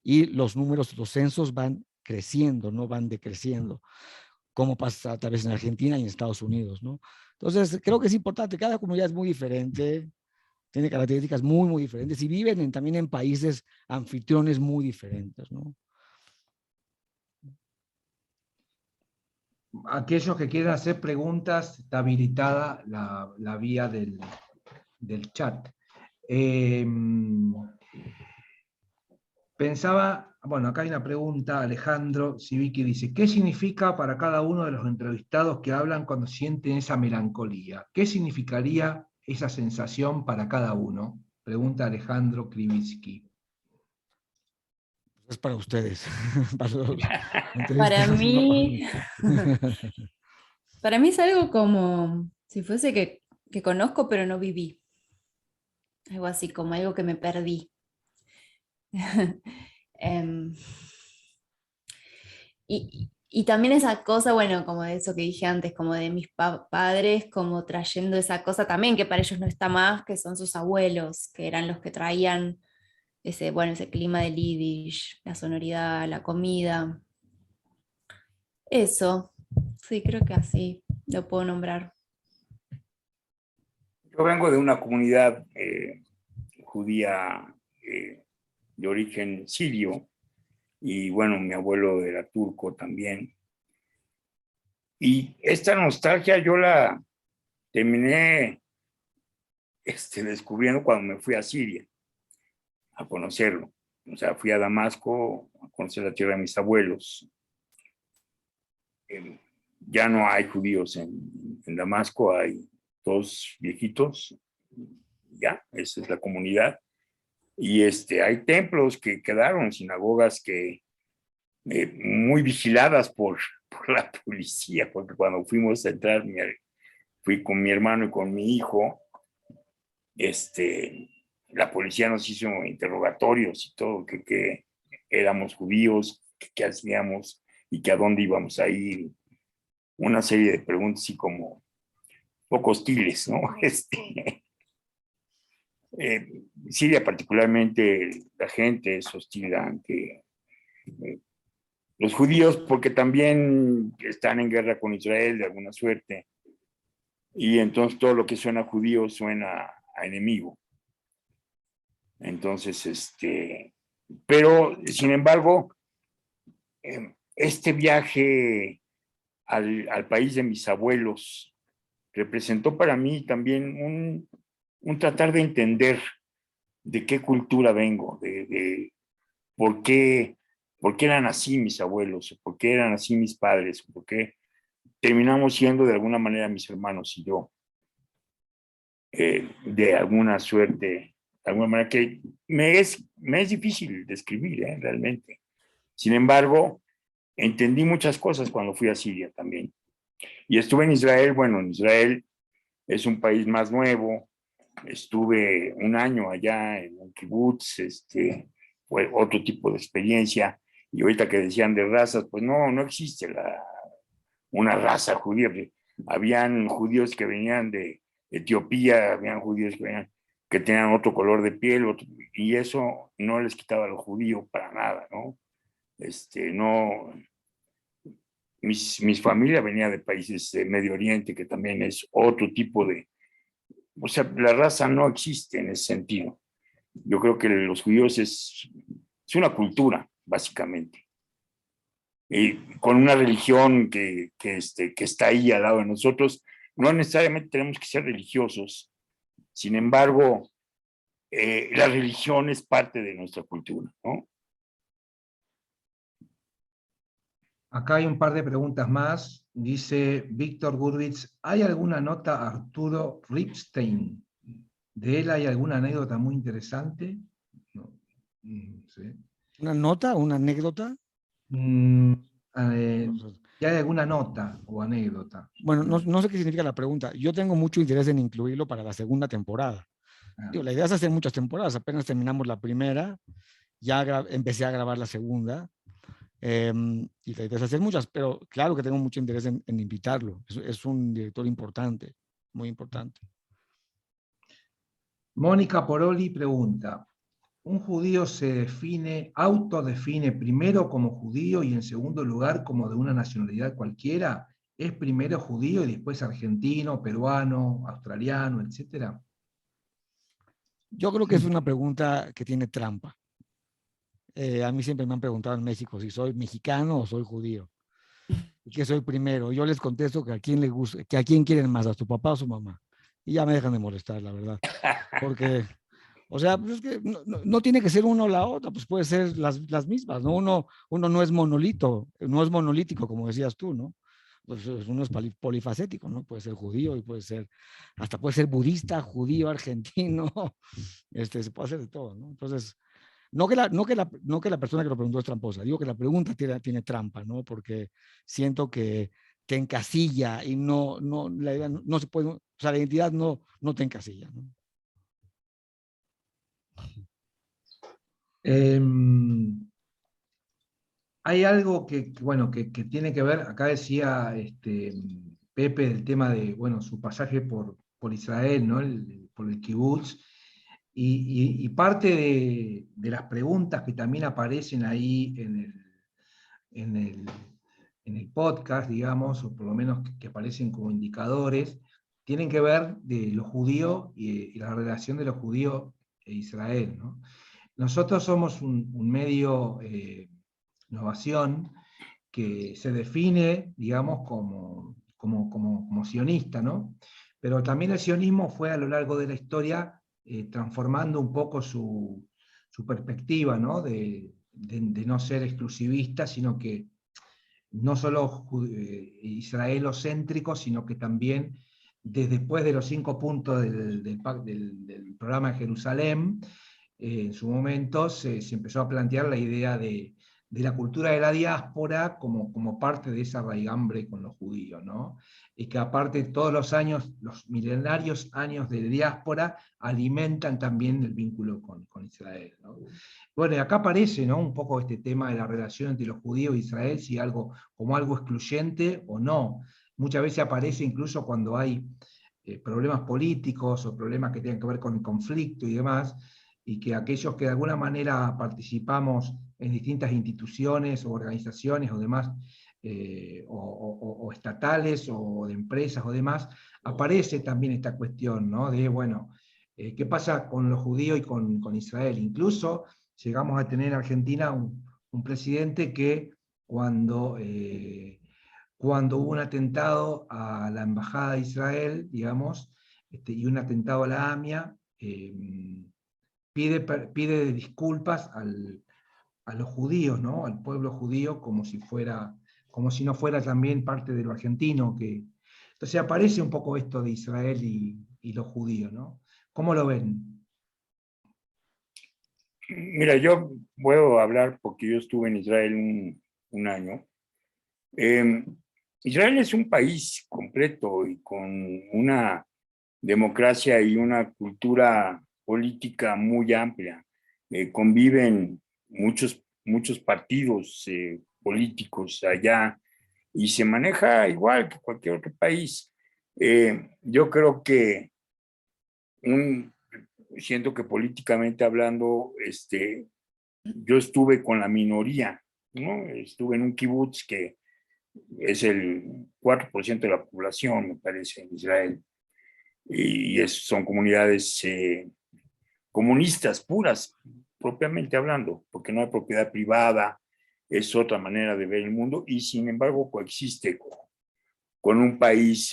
y los números, los censos van creciendo, no van decreciendo, como pasa tal vez en Argentina y en Estados Unidos, ¿no? Entonces, creo que es importante, cada comunidad es muy diferente, tiene características muy, muy diferentes, y viven también en países anfitriones muy diferentes, ¿no? Aquellos que quieran hacer preguntas, está habilitada la vía del chat. Pensaba, bueno, acá hay una pregunta, Alejandro Siviki dice, ¿qué significa para cada uno de los entrevistados que hablan cuando sienten esa melancolía? ¿Qué significaría esa sensación para cada uno? Pregunta Alejandro Krivitsky. Es para ustedes. Para mí, para mí es algo como si fuese que conozco pero no viví. Algo así, como algo que me perdí. Y también esa cosa, bueno, como de eso que dije antes, como de mis padres, como trayendo esa cosa también, que para ellos no está más, que son sus abuelos, que eran los que traían ese, bueno, ese clima del Yiddish, la sonoridad, la comida. Eso, sí, creo que así lo puedo nombrar. Yo vengo de una comunidad judía de origen sirio, y bueno, mi abuelo era turco también. Y esta nostalgia yo la terminé descubriendo cuando me fui a Siria a conocerlo. O sea, fui a Damasco a conocer la tierra de mis abuelos. Ya no hay judíos en Damasco, hay dos viejitos, ya, esa es la comunidad. Y hay templos que quedaron, sinagogas que muy vigiladas por la policía, porque cuando fuimos a entrar, fui con mi hermano y con mi hijo, la policía nos hizo interrogatorios y todo, que éramos judíos, que hacíamos y que a dónde íbamos a ir. Una serie de preguntas así como poco hostiles, ¿no? Siria particularmente, la gente es hostil ante los judíos porque también están en guerra con Israel de alguna suerte, y entonces todo lo que suena judío suena a enemigo. Entonces, pero sin embargo, este viaje al país de mis abuelos representó para mí también un tratar de entender de qué cultura vengo, de por qué eran así mis abuelos, por qué eran así mis padres, por qué terminamos siendo de alguna manera mis hermanos y yo, de alguna suerte, de alguna manera que me es difícil describir, realmente. Sin embargo, entendí muchas cosas cuando fui a Siria también. Y estuve en Israel. Bueno, en Israel es un país más nuevo. Estuve un año allá en un kibutz, fue otro tipo de experiencia. Y ahorita que decían de razas, pues no existe una raza judía. Habían judíos que venían de Etiopía, habían judíos que tenían otro color de piel, y eso no les quitaba a los judíos para nada, ¿no? No, mis familias venían de países de Medio Oriente, que también es otro tipo de, o sea, la raza no existe en ese sentido. Yo creo que los judíos es una cultura, básicamente. Y con una religión que está ahí al lado de nosotros. No necesariamente tenemos que ser religiosos. Sin embargo, la religión es parte de nuestra cultura, ¿no? Acá hay un par de preguntas más. Dice Víctor Gurwitz, ¿hay alguna nota a Arturo Ripstein? ¿De él hay alguna anécdota muy interesante? No. ¿Una nota, una anécdota? Si hay alguna nota o anécdota. Bueno, no sé qué significa la pregunta. Yo tengo mucho interés en incluirlo para la segunda temporada. Digo, la idea es hacer muchas temporadas. Apenas terminamos la primera, ya empecé a grabar la segunda. Y la idea es hacer muchas, pero claro que tengo mucho interés en invitarlo. Es un director importante, muy importante. Mónica Poroli pregunta, ¿un judío se autodefine primero como judío y en segundo lugar como de una nacionalidad cualquiera? ¿Es primero judío y después argentino, peruano, australiano, etcétera? Yo creo que es una pregunta que tiene trampa. A mí siempre me han preguntado en México si soy mexicano o soy judío. ¿Y qué soy primero? Yo les contesto que a quién le gusta, que a quién quieren más, a su papá o a su mamá. Y ya me dejan de molestar, la verdad. Porque, o sea, pues es que no tiene que ser uno o la otra, pues puede ser las mismas, ¿no? Uno no es monolito, no es monolítico, como decías tú, ¿no? Pues uno es polifacético, ¿no? Puede ser judío y hasta puede ser budista, judío, argentino, se puede hacer de todo, ¿no? Entonces, no que la persona que lo preguntó es tramposa, digo que la pregunta tiene trampa, ¿no? Porque siento que te encasilla y la idea no se puede, o sea, la identidad no te encasilla, ¿no? Hay algo bueno, que tiene que ver, acá decía Pepe, el tema de, bueno, su pasaje por Israel, ¿no? Por el kibutz, y parte de las preguntas que también aparecen ahí en el podcast, digamos, o por lo menos que aparecen como indicadores, tienen que ver de los judíos y la relación de los judíos e Israel, ¿no? Nosotros somos un medio innovación que se define, digamos, como sionista, ¿no? Pero también el sionismo fue a lo largo de la historia transformando un poco su perspectiva, ¿no? De no ser exclusivista, sino que no solo israelocéntrico, sino que también después de los 5 puntos del programa de Jerusalén, en su momento se empezó a plantear la idea de la cultura de la diáspora como parte de esa raigambre con los judíos, ¿no? Y que aparte todos los años, los milenarios años de diáspora alimentan también el vínculo con Israel, ¿no? Bueno, y acá aparece, ¿no? Un poco este tema de la relación entre los judíos e Israel, si como algo excluyente o no. Muchas veces aparece incluso cuando hay problemas políticos o problemas que tienen que ver con el conflicto y demás, y que aquellos que de alguna manera participamos en distintas instituciones o organizaciones o demás, o estatales o de empresas o demás, aparece también esta cuestión, ¿no? De, bueno, ¿qué pasa con los judíos y con Israel? Incluso llegamos a tener en Argentina un presidente que cuando hubo un atentado a la Embajada de Israel, digamos, y un atentado a la AMIA, pide disculpas a los judíos, ¿no? Al pueblo judío, como si no fuera también parte de lo argentino. Entonces aparece un poco esto de Israel y los judíos, ¿no? ¿Cómo lo ven? Mira, yo puedo hablar porque yo estuve en Israel un año. Israel es un país completo y con una democracia y una cultura política muy amplia. Conviven muchos partidos políticos allá y se maneja igual que cualquier otro país. Yo creo que siento que políticamente hablando, yo estuve con la minoría, ¿no? Estuve en un kibutz que es el 4% de la población, me parece, en Israel. Y son comunidades comunistas puras, propiamente hablando, porque no hay propiedad privada, es otra manera de ver el mundo, y sin embargo coexiste con un país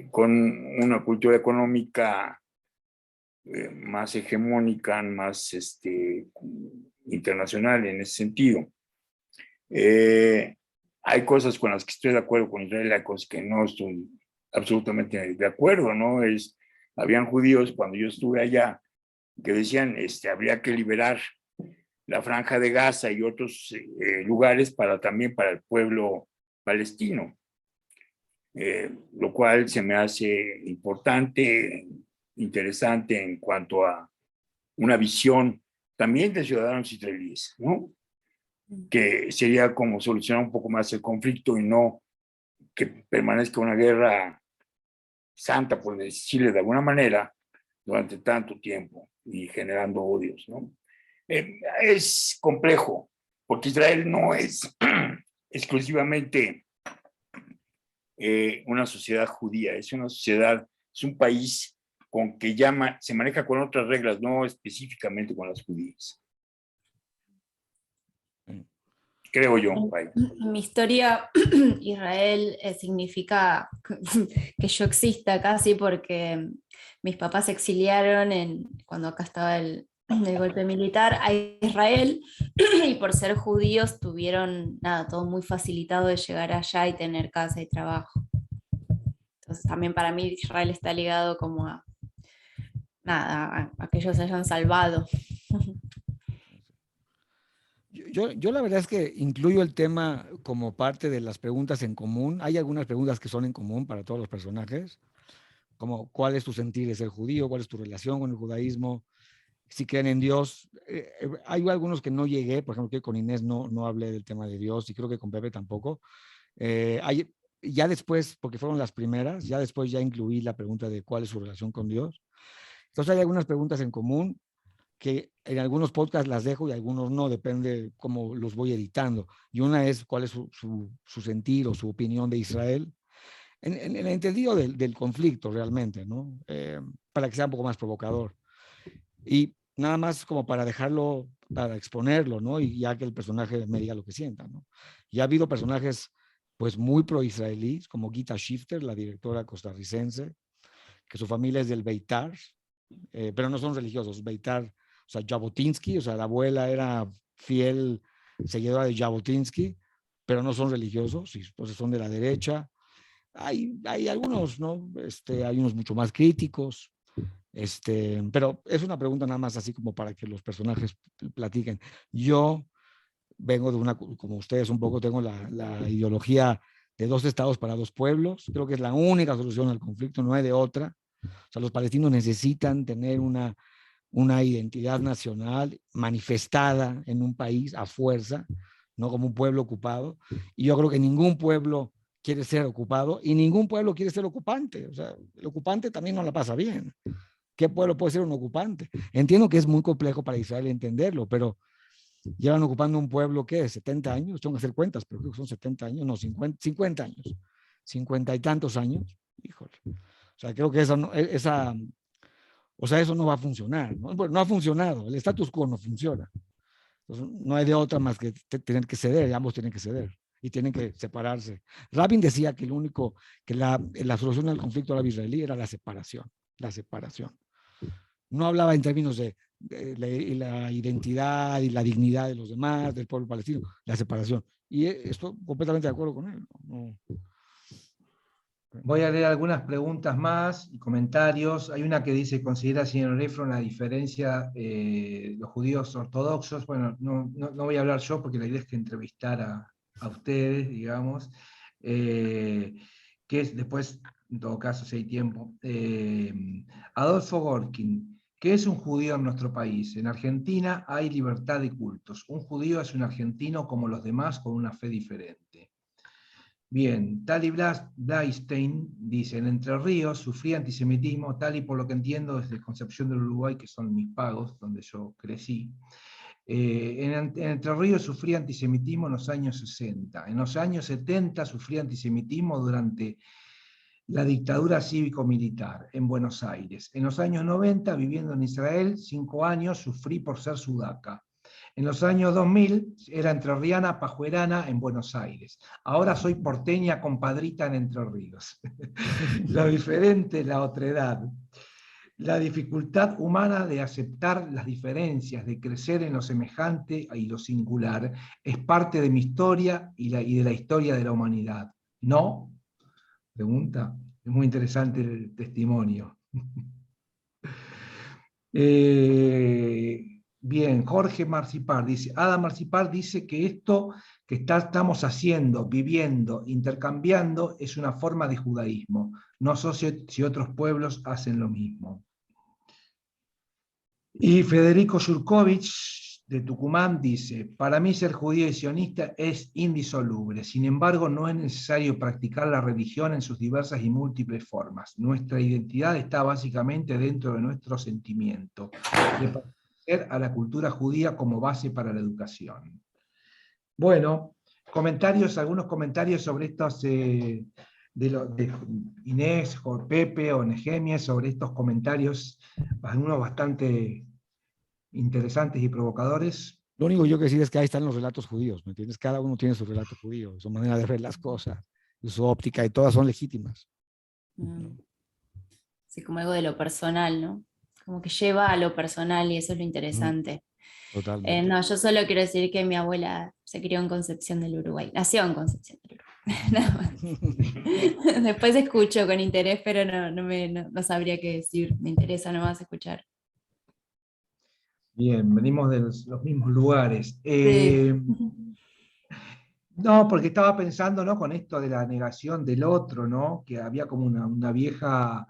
con una cultura económica más hegemónica, más internacional en ese sentido. Hay cosas con las que estoy de acuerdo con Israel, hay cosas que no estoy absolutamente de acuerdo, ¿no? Habían judíos cuando yo estuve allá que decían, habría que liberar la Franja de Gaza y otros lugares también para el pueblo palestino, lo cual se me hace importante, interesante en cuanto a una visión también de ciudadanos israelíes, ¿no? Que sería como solucionar un poco más el conflicto y no que permanezca una guerra santa, por decirle de alguna manera, durante tanto tiempo y generando odios, ¿no? Es complejo, porque Israel no es exclusivamente una sociedad judía, es una sociedad, es un país con que se maneja con otras reglas, no específicamente con las judías. Creo yo. En mi historia, Israel significa que yo exista casi porque mis papás se exiliaron cuando acá estaba el golpe militar a Israel y por ser judíos tuvieron todo muy facilitado de llegar allá y tener casa y trabajo. Entonces también para mí Israel está ligado como a que ellos se hayan salvado. Yo la verdad es que incluyo el tema como parte de las preguntas en común. Hay algunas preguntas que son en común para todos los personajes, como cuál es tu sentir de ser judío, cuál es tu relación con el judaísmo, si creen en Dios. Hay algunos que no llegué, por ejemplo, que con Inés no hablé del tema de Dios y creo que con Pepe tampoco. Ya después, porque fueron las primeras, ya después ya incluí la pregunta de cuál es su relación con Dios. Entonces hay algunas preguntas en común que en algunos podcasts las dejo y algunos no, depende cómo los voy editando. Y una es cuál es su sentir o su opinión de Israel, en el entendido del conflicto realmente, ¿no? Para que sea un poco más provocador. Y nada más como para dejarlo, para exponerlo, ¿no? Y ya que el personaje me diga lo que sienta, ¿no? Y ha habido personajes pues muy pro-israelíes, como Gita Shifter, la directora costarricense, que su familia es del Beitar, pero no son religiosos. Beitar, o sea, Jabotinsky, o sea, la abuela era fiel seguidora de Jabotinsky, pero no son religiosos, y pues son de la derecha. Hay algunos, ¿no? Hay unos mucho más críticos, pero es una pregunta nada más así como para que los personajes platiquen. Yo vengo de como ustedes un poco, tengo la ideología de 2 estados para 2 pueblos. Creo que es la única solución al conflicto, no hay de otra. O sea, los palestinos necesitan tener una identidad nacional manifestada en un país a fuerza, no como un pueblo ocupado. Y yo creo que ningún pueblo quiere ser ocupado y ningún pueblo quiere ser ocupante. O sea, el ocupante también no la pasa bien. ¿Qué pueblo puede ser un ocupante? Entiendo que es muy complejo para Israel entenderlo, pero llevan ocupando un pueblo, ¿qué es? 70 años, tengo que hacer cuentas, pero creo que son 70 años, no, 50 años, 50 y tantos años. Híjole. O sea, creo que eso no va a funcionar, ¿no? Bueno, no ha funcionado, el status quo no funciona. Entonces, no hay de otra más que tener que ceder, y ambos tienen que ceder y tienen que separarse. Rabin decía que la solución al conflicto árabe-israelí era la separación. No hablaba en términos de la identidad y la dignidad de los demás, del pueblo palestino, la separación. Y estoy completamente de acuerdo con él. No. Voy a leer algunas preguntas más y comentarios. Hay una que dice, ¿considera, señor Efron, la diferencia los judíos ortodoxos? Bueno, no voy a hablar yo porque la idea es que entrevistar a ustedes, digamos, que es después, en todo caso, si hay tiempo. Adolfo Gorkin, ¿qué es un judío en nuestro país? En Argentina hay libertad de cultos. Un judío es un argentino como los demás con una fe diferente. Bien, Tali Blaistein dice, en Entre Ríos sufrí antisemitismo, tal y por lo que entiendo desde Concepción del Uruguay, que son mis pagos, donde yo crecí. En Entre Ríos sufrí antisemitismo en los años 60. En los años 70 sufrí antisemitismo durante la dictadura cívico-militar en Buenos Aires. En los años 90, viviendo en Israel, 5 años, sufrí por ser sudaca. En los años 2000 era entrerriana, pajuerana en Buenos Aires. Ahora soy porteña compadrita en Entre Ríos. Lo diferente, la otredad. La dificultad humana de aceptar las diferencias, de crecer en lo semejante y lo singular, es parte de mi historia y de la historia de la humanidad. ¿No? Pregunta. Es muy interesante el testimonio. Bien, Jorge Marcipar dice, Ada Marcipar dice que esto que estamos haciendo, viviendo, intercambiando, es una forma de judaísmo. No sé si otros pueblos hacen lo mismo. Y Federico Yurkovich, de Tucumán, dice, para mí ser judío y sionista es indisoluble. Sin embargo, no es necesario practicar la religión en sus diversas y múltiples formas. Nuestra identidad está básicamente dentro de nuestro sentimiento, de pertenecer a la cultura judía como base para la educación. Bueno, algunos comentarios sobre estos, de Inés, o Pepe o Nehemia, sobre estos comentarios, algunos bastante interesantes y provocadores. Lo único que yo quiero decir es que ahí están los relatos judíos, ¿me entiendes? Cada uno tiene su relato judío, su manera de ver las cosas, su óptica, y todas son legítimas. Sí, como algo de lo personal, ¿no? Como que lleva a lo personal y eso es lo interesante. Totalmente. No, yo solo quiero decir que mi abuela se crió en Concepción del Uruguay, nació en Concepción del Uruguay, nada más. Después escucho con interés, pero no sabría qué decir, me interesa nomás escuchar. Bien, venimos de los mismos lugares. Sí. No, porque estaba pensando, ¿no?, con esto de la negación del otro, ¿no?, que había como una vieja,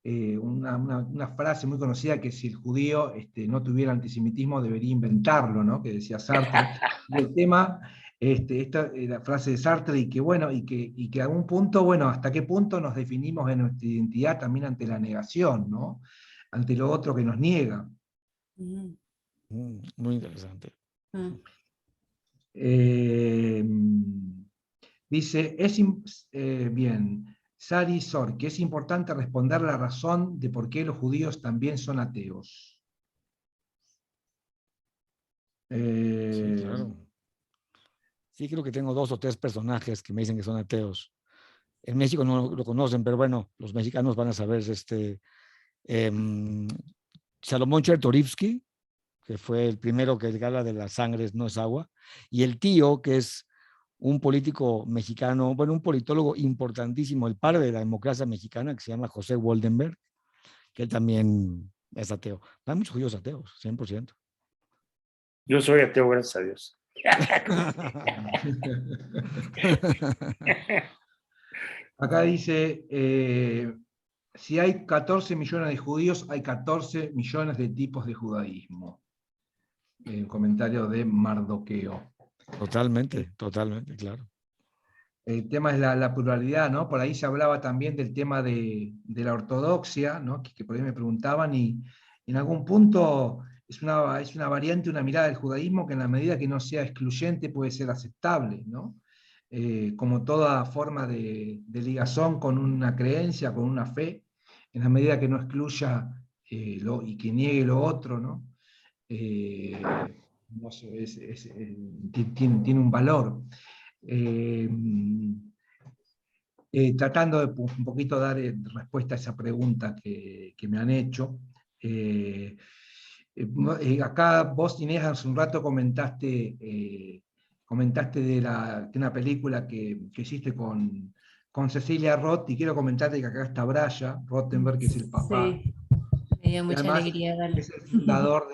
una frase muy conocida, que si el judío no tuviera antisemitismo debería inventarlo, ¿no?, que decía Sartre. Y el tema, la frase de Sartre, y que bueno, y que a algún punto, bueno, hasta qué punto nos definimos en nuestra identidad también ante la negación, ¿no?, ante lo otro que nos niega. Muy interesante. Dice, bien, Sari Sor, que es importante responder la razón de por qué los judíos también son ateos. Sí, claro. Sí, creo que tengo 2 o 3 personajes que me dicen que son ateos. En México no lo conocen, pero bueno, los mexicanos van a saber, Salomón Chertorivsky, que fue el primero que habla de la sangre no es agua, y el tío, que es un político mexicano, bueno, un politólogo importantísimo, el padre de la democracia mexicana, que se llama José Woldenberg, que él también es ateo. Hay muchos judíos ateos, 100%. Yo soy ateo, gracias a Dios. Acá dice, si hay 14 millones de judíos, hay 14 millones de tipos de judaísmo. El comentario de Mardoqueo. Totalmente, claro. El tema es la pluralidad, ¿no? Por ahí se hablaba también del tema de la ortodoxia, ¿no?, que por ahí me preguntaban, y en algún punto es una variante, una mirada del judaísmo que en la medida que no sea excluyente puede ser aceptable, ¿no? Como toda forma de ligazón con una creencia, con una fe, en la medida que no excluya y que niegue lo otro, ¿no? No sé, tiene un valor. Tratando de un poquito dar respuesta a esa pregunta que me han hecho. Acá vos, Inés, hace un rato comentaste de una película que hiciste con Cecilia Roth, y quiero comentarte que acá está Braya Rottenberg, que es el papá. Sí, me dio mucha alegría darle. Es el fundador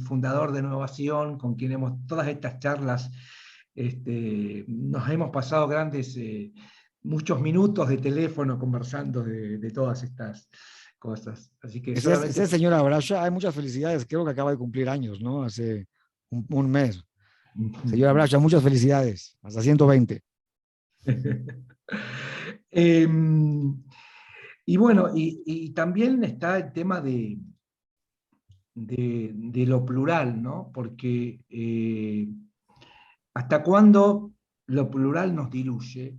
fundador de Innovación, con quien todas estas charlas, nos hemos pasado muchos minutos de teléfono conversando de todas estas cosas. Así que ese señora Brasha, hay muchas felicidades, creo que acaba de cumplir años, ¿no? Hace un mes. Señora Brasha, muchas felicidades, hasta 120. Y bueno, y también está el tema de lo plural, ¿no? Porque ¿hasta cuándo lo plural nos diluye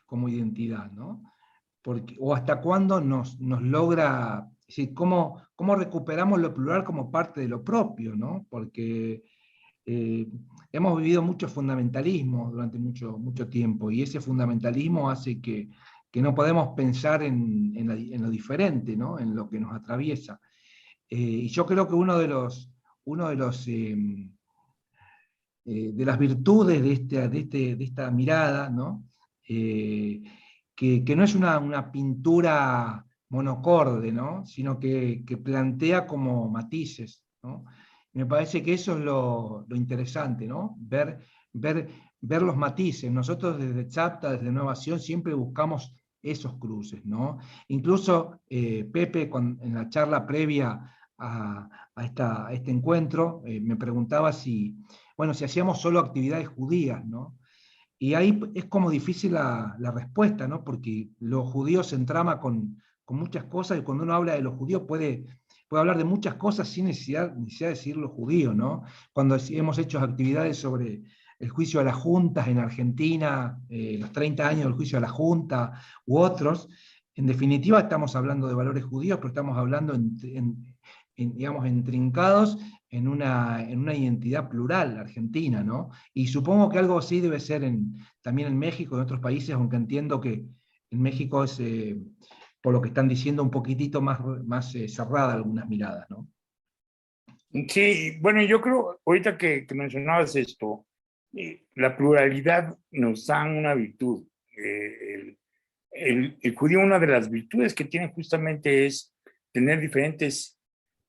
como identidad, ¿no? O hasta cuándo nos logra, es decir, ¿cómo recuperamos lo plural como parte de lo propio, ¿no? Porque hemos vivido mucho fundamentalismo durante mucho tiempo, y ese fundamentalismo hace que no podemos pensar en lo diferente, ¿no?, en lo que nos atraviesa. Y yo creo que uno de las virtudes de esta mirada, ¿no?, que no es una pintura monocorde, ¿no?, sino que plantea como matices, ¿no? Me parece que eso es lo interesante, ¿no? Ver los matices. Nosotros desde Chapta, desde Innovación, siempre buscamos esos cruces, ¿no? Incluso Pepe, en la charla previa a este encuentro, me preguntaba si hacíamos solo actividades judías, ¿no? Y ahí es como difícil la respuesta, ¿no? Porque los judíos se entrama con muchas cosas, y cuando uno habla de los judíos puede hablar de muchas cosas sin necesidad de decir los judíos, ¿no? Cuando hemos hecho actividades sobre el juicio a las juntas en Argentina, los 30 años del juicio a la junta, u otros, en definitiva estamos hablando de valores judíos, pero estamos hablando digamos, entrincados en una identidad plural argentina, ¿no? Y supongo que algo así debe ser también en México y en otros países, aunque entiendo que en México es, por lo que están diciendo, un poquitito más cerrada algunas miradas, ¿no? Sí, bueno, yo creo, ahorita que mencionabas esto, la pluralidad nos da una virtud. El judío, una de las virtudes que tiene justamente es tener diferentes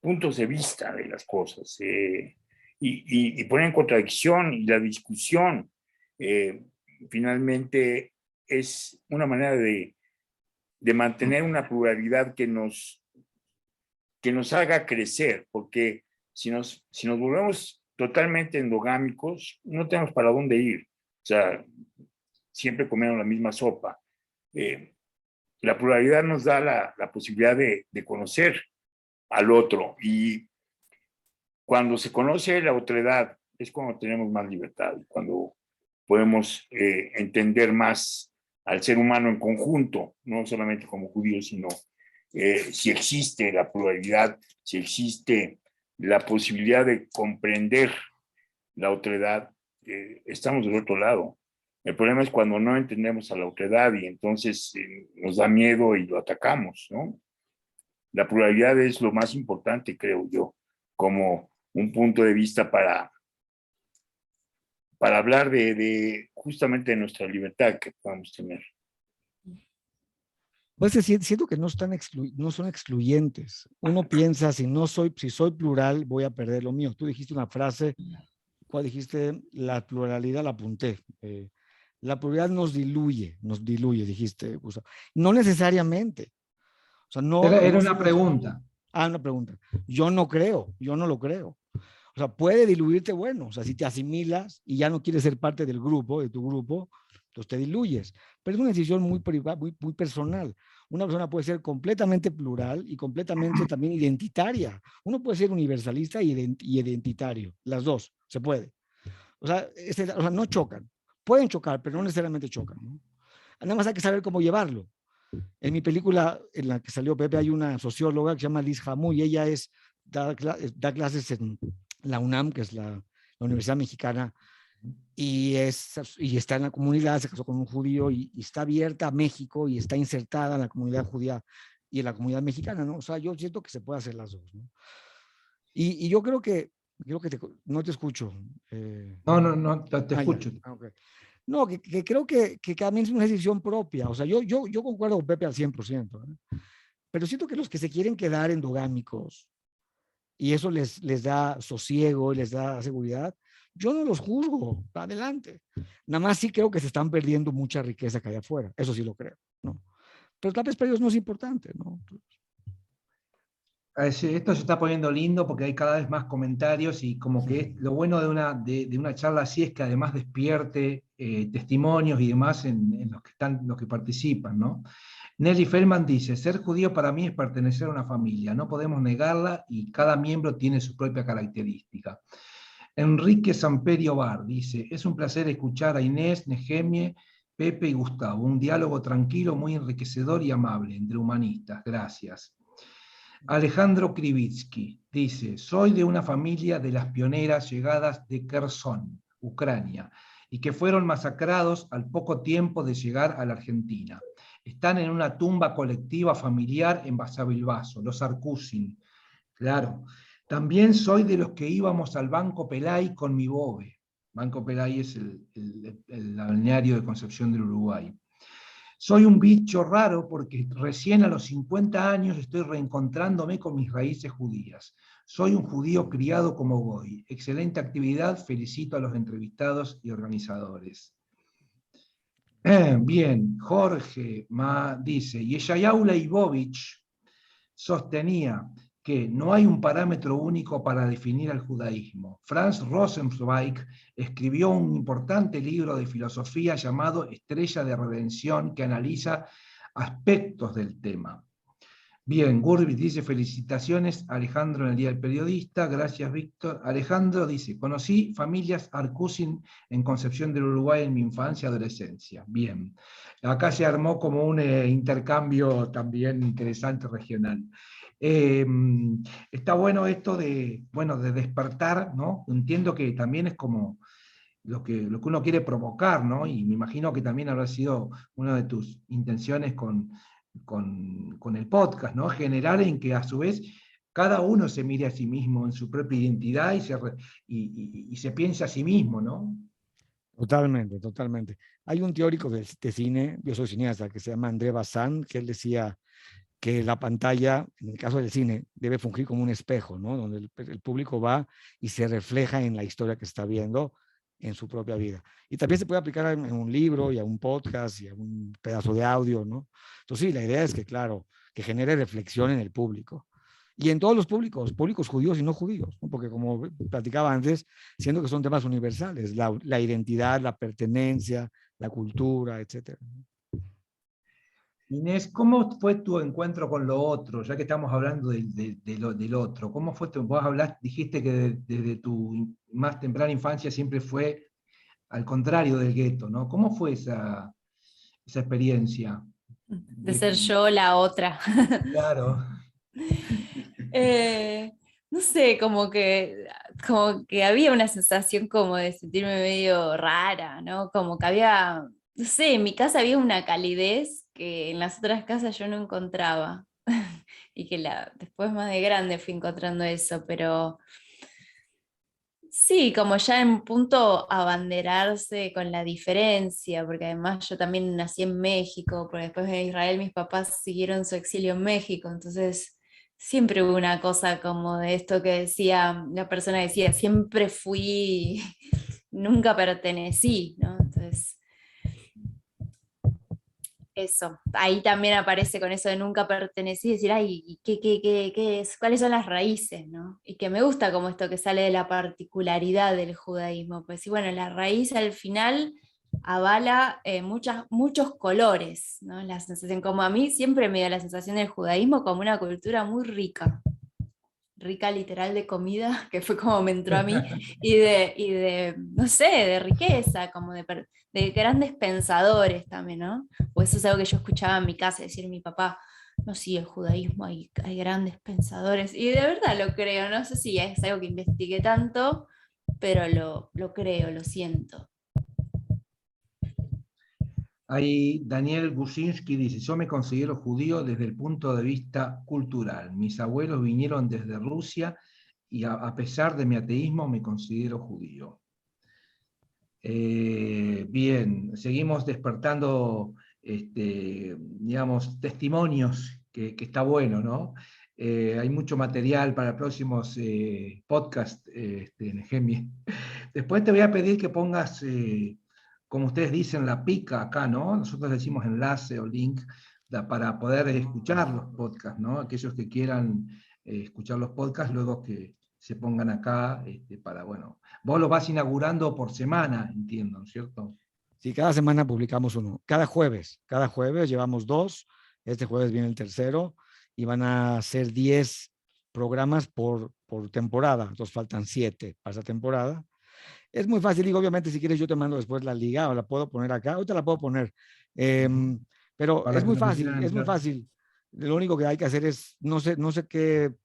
puntos de vista de las cosas, y poner en contradicción, y la discusión finalmente es una manera de mantener una pluralidad que nos haga crecer, porque si nos volvemos totalmente endogámicos, no tenemos para dónde ir. O sea, siempre comemos la misma sopa. La pluralidad nos da la posibilidad de conocer al otro, y cuando se conoce la otredad es cuando tenemos más libertad, cuando podemos entender más al ser humano en conjunto, no solamente como judíos, sino si existe la pluralidad, si existe la posibilidad de comprender la otredad, estamos del otro lado. El problema es cuando no entendemos a la otredad y entonces nos da miedo y lo atacamos, ¿no? La pluralidad es lo más importante, creo yo, como un punto de vista para hablar justamente de nuestra libertad que podamos tener. Pues siento que no son excluyentes. Uno piensa, si soy plural, voy a perder lo mío. Tú dijiste una frase, ¿cuál dijiste? La pluralidad la apunté. La pluralidad nos diluye, dijiste, Gustavo. No necesariamente. O sea, Era una pregunta. Una pregunta. Yo no lo creo. O sea, puede diluirte, bueno, o sea, si te asimilas y ya no quieres ser parte del grupo, de tu grupo, entonces te diluyes. Pero es una decisión muy privada, muy personal. Una persona puede ser completamente plural y completamente también identitaria. Uno puede ser universalista y identitario. Las dos, se puede. O sea, no chocan. Pueden chocar, pero no necesariamente chocan, ¿no? Nada más hay que saber cómo llevarlo. En mi película, en la que salió Pepe, hay una socióloga que se llama Liz Hamu, y ella da clases en la UNAM, que es la Universidad Mexicana, y está en la comunidad, se casó con un judío y está abierta a México y está insertada en la comunidad judía y en la comunidad mexicana, ¿no? O sea, yo siento que se puede hacer las dos, ¿no? Y yo creo que no te escucho. No, te escucho. Okay. No, que creo que también es una decisión propia. O sea, yo concuerdo con Pepe al 100%, ¿eh? Pero siento que los que se quieren quedar endogámicos y eso les da sosiego y les da seguridad, yo no los juzgo, adelante. Nada más sí creo que se están perdiendo mucha riqueza que hay afuera, eso sí lo creo, ¿no? Pero tal vez para ellos no es importante, ¿no? Esto se está poniendo lindo porque hay cada vez más comentarios y como que lo bueno de una charla así es que además despierte testimonios y demás en los que participan, ¿no? Nelly Feldman dice, ser judío para mí es pertenecer a una familia, no podemos negarla y cada miembro tiene su propia característica. Enrique Samperio Bar dice, es un placer escuchar a Inés, Nehemie, Pepe y Gustavo, un diálogo tranquilo, muy enriquecedor y amable entre humanistas, gracias. Alejandro Krivitsky dice, soy de una familia de las pioneras llegadas de Kherson, Ucrania, y que fueron masacrados al poco tiempo de llegar a la Argentina. Están en una tumba colectiva familiar en Basavilbaso, los Arcusin. Claro. También soy de los que íbamos al Banco Pelay con mi bobe. Banco Pelay es el balneario de Concepción del Uruguay. Soy un bicho raro porque recién a los 50 años estoy reencontrándome con mis raíces judías. Soy un judío criado como goy. Excelente actividad, felicito a los entrevistados y organizadores. Bien, Jorge dice, Yeshayahu Leibovich sostenía que no hay un parámetro único para definir al judaísmo. Franz Rosenzweig escribió un importante libro de filosofía llamado Estrella de Redención que analiza aspectos del tema. Bien, Gurbis dice, felicitaciones Alejandro en el Día del Periodista, gracias Víctor. Alejandro dice, conocí familias Arcusin en Concepción del Uruguay en mi infancia y adolescencia. Bien, acá se armó como un intercambio también interesante regional. Está bueno esto de despertar, ¿no? Entiendo que también es como lo que uno quiere provocar, ¿no? Y me imagino que también habrá sido una de tus intenciones con el podcast, ¿no? Generar en que a su vez cada uno se mire a sí mismo en su propia identidad y se piense a sí mismo, ¿no? Totalmente, totalmente. Hay un teórico de cine, yo soy cineasta, que se llama André Bazin, que él decía que la pantalla, en el caso del cine, debe fungir como un espejo, ¿no? Donde el público va y se refleja en la historia que está viendo en su propia vida. Y también se puede aplicar en un libro y a un podcast y a un pedazo de audio, ¿no? Entonces sí, la idea es que, claro, que genere reflexión en el público. Y en todos los públicos judíos y no judíos, ¿no? Porque como platicaba antes, siento que son temas universales, la identidad, la pertenencia, la cultura, etcétera. Inés, ¿cómo fue tu encuentro con lo otro? Ya que estamos hablando del otro, ¿cómo fue vos dijiste que desde tu más temprana infancia siempre fue al contrario del gueto, ¿no? ¿Cómo fue esa experiencia? De ser yo la otra. Claro. No sé, como que había una sensación como de sentirme medio rara, ¿no? Como que había, no sé, en mi casa había una calidez que en las otras casas yo no encontraba. Y que después más de grande fui encontrando eso, pero sí, como ya en punto abanderarse con la diferencia, porque además yo también nací en México, porque después de Israel mis papás siguieron su exilio en México, entonces siempre hubo una cosa como de esto que decía, la persona decía, siempre fui, nunca pertenecí, ¿no? Entonces, eso, ahí también aparece con eso de nunca pertenecí, decir, ay, ¿y qué es? ¿Cuáles son las raíces, no? Y que me gusta como esto que sale de la particularidad del judaísmo, pues sí, bueno, la raíz al final avala muchos colores, ¿no? La sensación, como a mí siempre me dio la sensación del judaísmo como una cultura muy rica literal de comida, que fue como me entró a mí, y de no sé, de riqueza, como de grandes pensadores también, ¿no? O eso es algo que yo escuchaba en mi casa, decir mi papá, no, sí, el judaísmo hay grandes pensadores, y de verdad lo creo, no sé si es algo que investigué tanto, pero lo creo, lo siento. Ahí Daniel Gusinski dice, yo me considero judío desde el punto de vista cultural. Mis abuelos vinieron desde Rusia y a pesar de mi ateísmo me considero judío. Bien, seguimos despertando, digamos, testimonios, que está bueno, ¿no? Hay mucho material para próximos podcasts, Nehemia. Después te voy a pedir que pongas, como ustedes dicen, la pica acá, ¿no? Nosotros decimos enlace o link para poder escuchar los podcasts, ¿no? Aquellos que quieran escuchar los podcasts, luego que se pongan acá para, bueno, vos lo vas inaugurando por semana, entiendo, ¿no es cierto? Sí, cada semana publicamos uno. Cada jueves llevamos 2. Este jueves viene el tercero y van a ser 10 programas por temporada. Entonces faltan 7 para esa temporada. Es muy fácil, digo, obviamente si quieres yo te mando después la liga o la puedo poner acá. Ahorita la puedo poner. Pero Para es que muy lo fácil, quieran es muy entrar. fácil. Lo único que hay que hacer es, no sé qué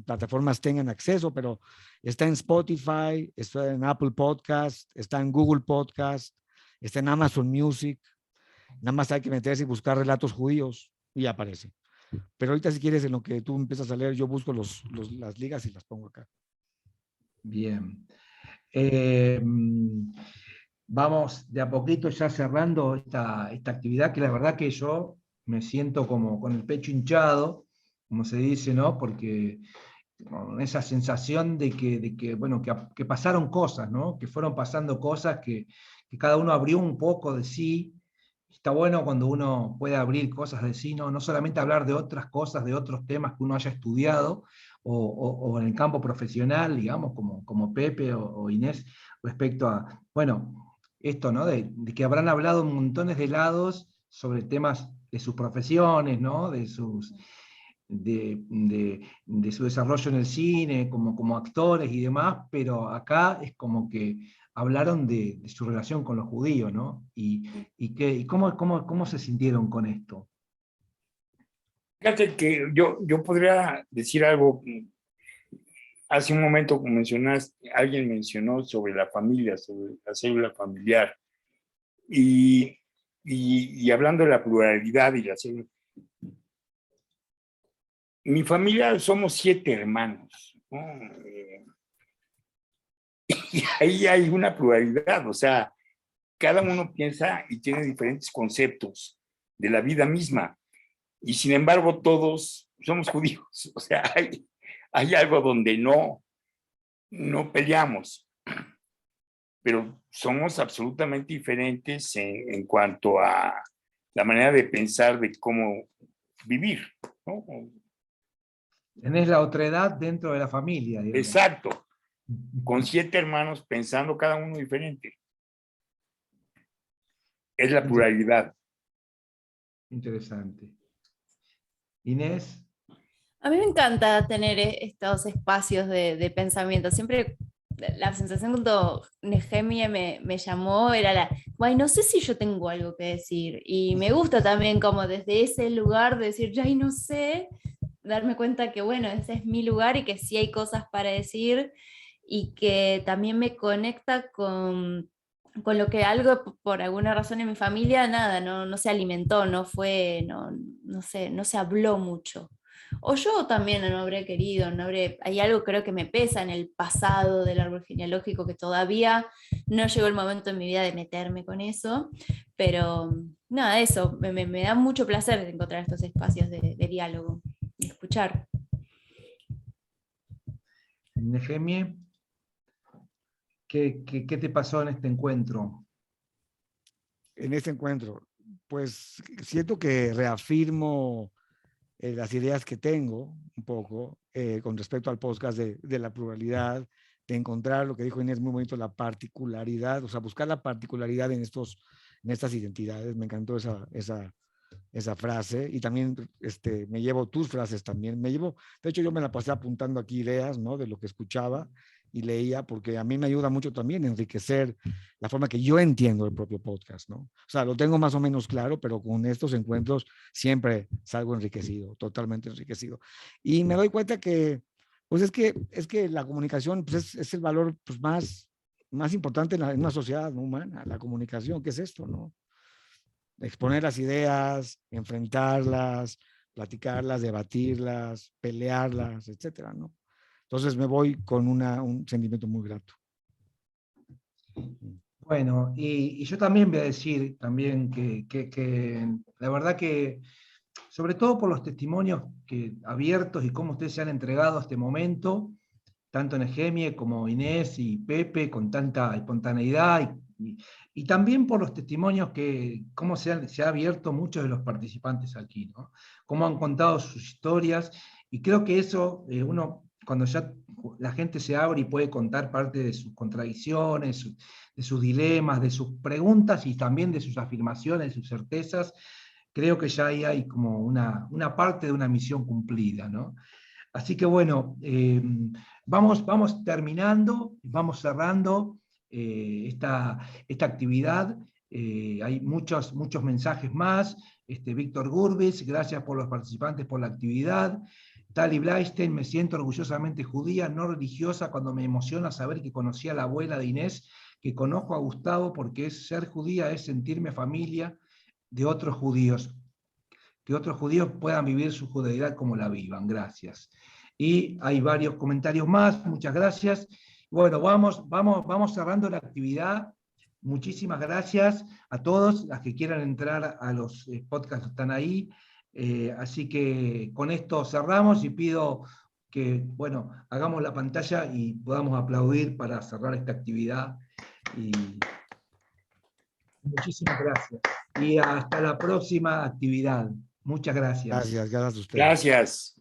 plataformas tengan acceso, pero está en Spotify, está en Apple Podcast, está en Google Podcast, está en Amazon Music. Nada más hay que meterse y buscar relatos judíos y ya aparece. Pero ahorita si quieres, en lo que tú empiezas a leer, yo busco las ligas y las pongo acá. Bien. vamos de a poquito ya cerrando esta actividad, que la verdad que yo me siento como con el pecho hinchado, como se dice, ¿no? Porque con esa sensación de que bueno, que pasaron cosas, ¿no? Que fueron pasando cosas, que cada uno abrió un poco de sí. Está bueno cuando uno puede abrir cosas de sí, no solamente hablar de otras cosas, de otros temas que uno haya estudiado, o en el campo profesional, digamos, como Pepe o Inés, respecto a, bueno, esto, ¿no? De que habrán hablado en montones de lados sobre temas de sus profesiones, ¿no? De su desarrollo en el cine, como actores y demás, pero acá es como que hablaron de su relación con los judíos, ¿no? Y cómo se sintieron con esto. Fíjate que yo podría decir algo. Hace un momento, como mencionaste, alguien mencionó sobre la familia, sobre la célula familiar. Y hablando de la pluralidad y la célula. Mi familia somos 7 hermanos, ¿no? Y ahí hay una pluralidad, o sea, cada uno piensa y tiene diferentes conceptos de la vida misma. Y sin embargo, todos somos judíos, o sea, hay algo donde no peleamos, pero somos absolutamente diferentes en cuanto a la manera de pensar de cómo vivir, ¿no? Tenés la otredad dentro de la familia, digamos. Exacto, con 7 hermanos pensando cada uno diferente. Es la pluralidad. Interesante. Inés. A mí me encanta tener estos espacios de pensamiento. Siempre la sensación cuando Nehemia me llamó era guay, no sé si yo tengo algo que decir. Y me gusta también como desde ese lugar de decir, ya no sé, darme cuenta que bueno, ese es mi lugar y que sí hay cosas para decir y que también me conecta con lo que algo por alguna razón en mi familia, nada, no se alimentó, no sé, no se habló mucho. O yo también no habré querido, hay algo creo que me pesa en el pasado del árbol genealógico que todavía no llegó el momento en mi vida de meterme con eso, pero nada, eso, me da mucho placer encontrar estos espacios de diálogo, de escuchar. Nehemia, ¿qué te pasó en este encuentro? En este encuentro, pues siento que reafirmo las ideas que tengo un poco con respecto al podcast de la pluralidad, de encontrar lo que dijo Inés muy bonito, la particularidad, o sea, buscar la particularidad en estas identidades. Me encantó esa frase, y también me llevo tus frases también. De hecho, yo me la pasé apuntando aquí ideas, ¿no? De lo que escuchaba y leía, porque a mí me ayuda mucho también a enriquecer la forma que yo entiendo el propio podcast, ¿no? O sea, lo tengo más o menos claro, pero con estos encuentros siempre salgo enriquecido, totalmente enriquecido. Y me doy cuenta que, pues es que la comunicación pues es el valor pues, más importante en una sociedad humana, la comunicación, ¿qué es esto, no? Exponer las ideas, enfrentarlas, platicarlas, debatirlas, pelearlas, etcétera, ¿no? Entonces me voy con un sentimiento muy grato. Bueno, y yo también voy a decir también que la verdad que, sobre todo por los testimonios abiertos y cómo ustedes se han entregado a este momento, tanto Nehemia como Inés y Pepe, con tanta espontaneidad, y también por los testimonios cómo se ha abierto muchos de los participantes aquí, ¿no? Cómo han contado sus historias, y creo que eso, cuando ya la gente se abre y puede contar parte de sus contradicciones, de sus dilemas, de sus preguntas y también de sus afirmaciones, sus certezas, creo que ya ahí hay como una parte de una misión cumplida, ¿no? Así que bueno, vamos terminando, vamos cerrando esta actividad. Hay muchos mensajes más. Víctor Gurbis, gracias por los participantes por la actividad. Tali Blaisten, me siento orgullosamente judía, no religiosa, cuando me emociona saber que conocí a la abuela de Inés, que conozco a Gustavo, porque ser judía es sentirme familia de otros judíos, que otros judíos puedan vivir su judaidad como la vivan. Gracias. Y hay varios comentarios más, muchas gracias. Bueno, vamos cerrando la actividad. muchísimas gracias a todos, las que quieran entrar a los podcasts están ahí. Así que con esto cerramos y pido que, bueno, hagamos la pantalla y podamos aplaudir para cerrar esta actividad. Y muchísimas gracias. Y hasta la próxima actividad. Muchas gracias. Gracias a ustedes. Gracias.